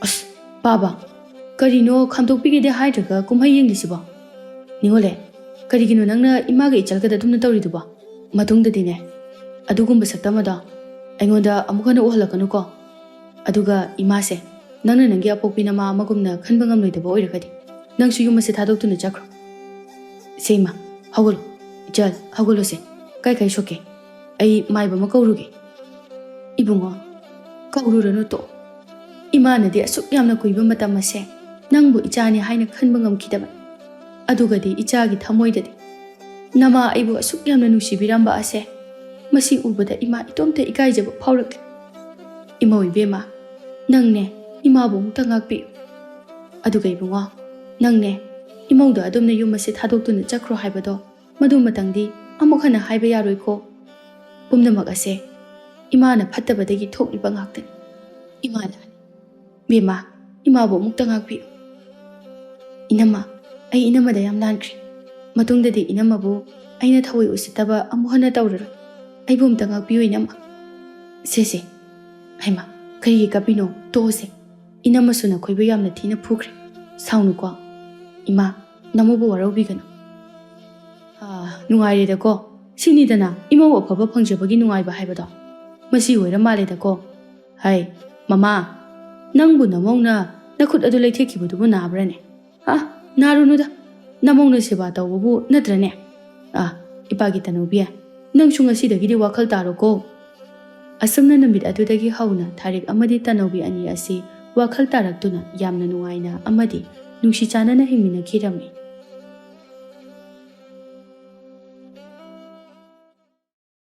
ꯑꯁ ꯄꯥꯕ ꯀꯔꯤꯅꯣ ꯈꯥꯝꯗꯣꯛꯄꯤꯒꯦꯗꯤ ꯍꯥꯏꯗ꯭ꯔꯒ ꯀꯨꯝꯍꯩ ꯌꯦꯡꯂꯤꯁꯤꯕꯣ ꯅꯤꯡꯉꯣꯜꯂꯦ ꯀꯔꯤꯒꯤꯅꯣ ꯅꯪꯅ ꯏꯃꯥꯒ ꯏꯆꯜꯒꯗ ꯑꯗꯨꯝꯅ ꯇꯧꯔꯤꯗꯨꯕꯣ ꯃꯇꯨꯡꯗꯗꯤꯅꯦ ꯑꯗꯨꯒꯨꯝꯕ ꯁꯛꯇꯝ ꯑꯗꯣ ꯑꯩꯉꯣꯟꯗ ꯑꯃꯨꯛ ꯍꯟꯅ ꯎꯍꯜꯂꯛꯀꯅꯨꯀꯣ ꯑꯗꯨꯒ ꯏꯃꯥꯁꯦ ꯅꯪꯅ ꯅꯪꯒꯤ ꯑꯄꯣꯛꯄꯤ ꯅꯃꯥ ꯑꯃꯒꯨꯝꯅ ꯈꯟꯕ ꯉꯝꯂꯣꯏꯗꯕ ꯑꯣꯏꯔꯒꯗꯤ ꯅꯪꯁꯨ ꯌꯨꯝ ꯑꯁꯤ ꯊꯥꯗꯣꯛꯇꯨꯅ ꯆꯠꯈ꯭ꯔꯣ ꯁꯦ ꯏꯃꯥ ꯍꯧꯒꯠꯂꯣ ꯏꯆꯜ ꯍꯧꯒꯠꯂꯣꯁꯦ ꯀꯥꯏ ꯁꯣꯛꯀꯦ ꯑꯩ ꯃꯥꯏꯕ ꯑꯃ ꯀꯧꯔꯨꯒꯦ ꯏꯕꯨꯡꯉꯣ ꯀꯧꯔꯨꯔꯅꯨ ꯇꯣ ꯏꯃꯥꯅꯗꯤ ꯑꯁꯨꯛ ꯌꯥꯝꯅ ꯀꯨꯏꯕ ꯃꯇꯝ ꯑꯁꯦ ꯅꯪꯕꯨ ꯏꯆꯥꯅꯤ ꯍꯥꯏꯅ ꯈꯟꯕ ꯉꯝꯈꯤꯗꯕ ꯑꯗꯨꯒꯗꯤ ꯏꯆꯥꯒꯤ ꯊꯃꯣꯏꯗꯗꯤ ꯅꯃꯥ ꯑꯩꯕꯨ ꯑꯁꯨꯛ ꯌꯥꯝꯅ ꯅꯨꯡꯁꯤꯕꯤꯔꯝꯕ ꯑꯁꯦ ꯃꯁꯤ ꯎꯕꯗ ꯏꯃꯥ ꯏꯇꯣꯝꯇ ꯏꯀꯥꯏꯖꯕ ꯐꯥꯎꯔꯛꯂꯦ ꯏꯃꯧ ꯏꯕꯦꯝꯃ ꯅꯪꯅꯦ ꯏꯃꯥꯕꯨ ꯑꯃꯨꯛꯇ ꯉꯥꯛꯄꯤꯌꯨ ꯑꯗꯨꯒ ꯏꯕꯨꯡꯉꯣ ꯅꯪꯅꯦ ꯏꯃꯧꯗ ꯑꯗꯨꯝꯅ ꯌꯨꯝ ꯑꯁꯤ ꯊꯥꯗꯣꯛꯇꯨꯅ ꯆꯠꯈ꯭ꯔꯣ ꯍꯥꯏꯕꯗꯣ ꯃꯗꯨ ꯃꯇꯪꯗꯤ ꯑꯃꯨꯛ ꯍꯟꯅ ꯍꯥꯏꯕ ꯌꯥꯔꯣꯏꯀꯣ ꯄꯨꯝꯅꯃꯛ ꯑꯁꯦ ꯏꯃꯥꯅ ꯐꯠꯇꯕꯗꯒꯤ ꯊꯣꯛꯂꯤꯕ ꯉꯥꯛꯇꯅꯤ ꯏꯃꯥꯅ ꯕꯦꯝꯃ ꯏꯃꯥꯕꯨ ꯑꯃꯨꯛꯇ ꯉꯥꯛꯄꯤꯌꯨ ꯏꯅꯝꯃ ꯑꯩ ꯏꯅꯝꯃꯗ ꯌꯥꯝ ꯂꯥꯟꯈ꯭ꯔꯦ ꯃꯇꯨꯡꯗꯗꯤ ꯏꯅꯝꯃꯕꯨ ꯑꯩꯅ ꯊꯑꯣꯏ ꯎꯁꯤꯠꯇꯕ ꯑꯃꯨꯛ ꯍꯟꯅ ꯇꯧꯔꯔꯣꯏ ꯑꯩꯕꯨ ꯑꯝꯇ ꯉꯥꯛꯄꯤꯌꯨ ꯏꯅꯝꯃ ꯁꯦ ꯍꯩꯃ ꯀꯔꯤꯒꯤ ꯀꯞꯄꯤꯅꯣ ꯇꯣꯛꯑꯁꯦ ꯏꯅꯝꯃꯁꯨ ꯅꯈꯣꯏꯕꯨ ꯌꯥꯝꯅ ꯊꯤꯅ ꯐꯨꯈ꯭ꯔꯦ ꯁꯥꯎꯅꯨꯀꯣ ꯏꯃꯥ ꯅꯃꯧꯕꯨ ꯋꯥꯔꯧꯕꯤꯒꯅꯨ ꯅꯨꯡꯉꯥꯏꯔꯦꯗꯀꯣ ꯁꯤꯅꯤꯗꯅ ꯏꯃꯧ ꯑꯐꯕ ꯐꯪꯖꯕꯒꯤ ꯅꯨꯡꯉꯥꯏꯕ ꯍꯥꯏꯕꯗꯣ ꯃꯁꯤ ꯑꯣꯏꯔ ꯃꯥꯜꯂꯦꯗꯀꯣ ꯍꯩ ꯃꯃꯥ ꯅꯪꯕꯨ ꯅꯃꯧꯅ ꯅꯈꯨꯠ ꯑꯗꯨ ꯂꯩꯊꯦꯛꯈꯤꯕꯗꯨꯕꯨ ꯅꯥꯕ꯭ꯔꯅꯦ ꯅꯥꯔꯨꯅꯨꯗ ꯅꯃꯧꯅ ꯁꯦꯕꯥ ꯇꯧꯕꯕꯨ ꯅꯠꯇ꯭ꯔꯅꯦ ꯏꯄꯥꯒꯤ ꯇꯅꯧꯕꯤ ꯅꯪꯁꯨ ꯉꯁꯤꯗꯒꯤꯗꯤ ꯋꯥꯈꯜ ꯇꯥꯔꯣꯀꯣ ꯑꯁꯨꯝꯅ ꯅꯨꯃꯤꯠ ꯑꯗꯨꯗꯒꯤ ꯍꯧꯅ ꯊꯥꯔꯤꯛ ꯑꯃꯗꯤ ꯇꯅꯧꯕꯤ ꯑꯅꯤ ꯑꯁꯤ ꯋꯥꯈꯜ ꯇꯥꯔꯛꯇꯨꯅ ꯌꯥꯝꯅ ꯅꯨꯡꯉꯥꯏꯅ ꯑꯃꯗꯤ ꯅꯨꯡꯁꯤ ꯆꯥꯟꯅꯅ ꯍꯤꯡꯃꯤꯟꯅꯈꯤꯔꯝꯃꯤ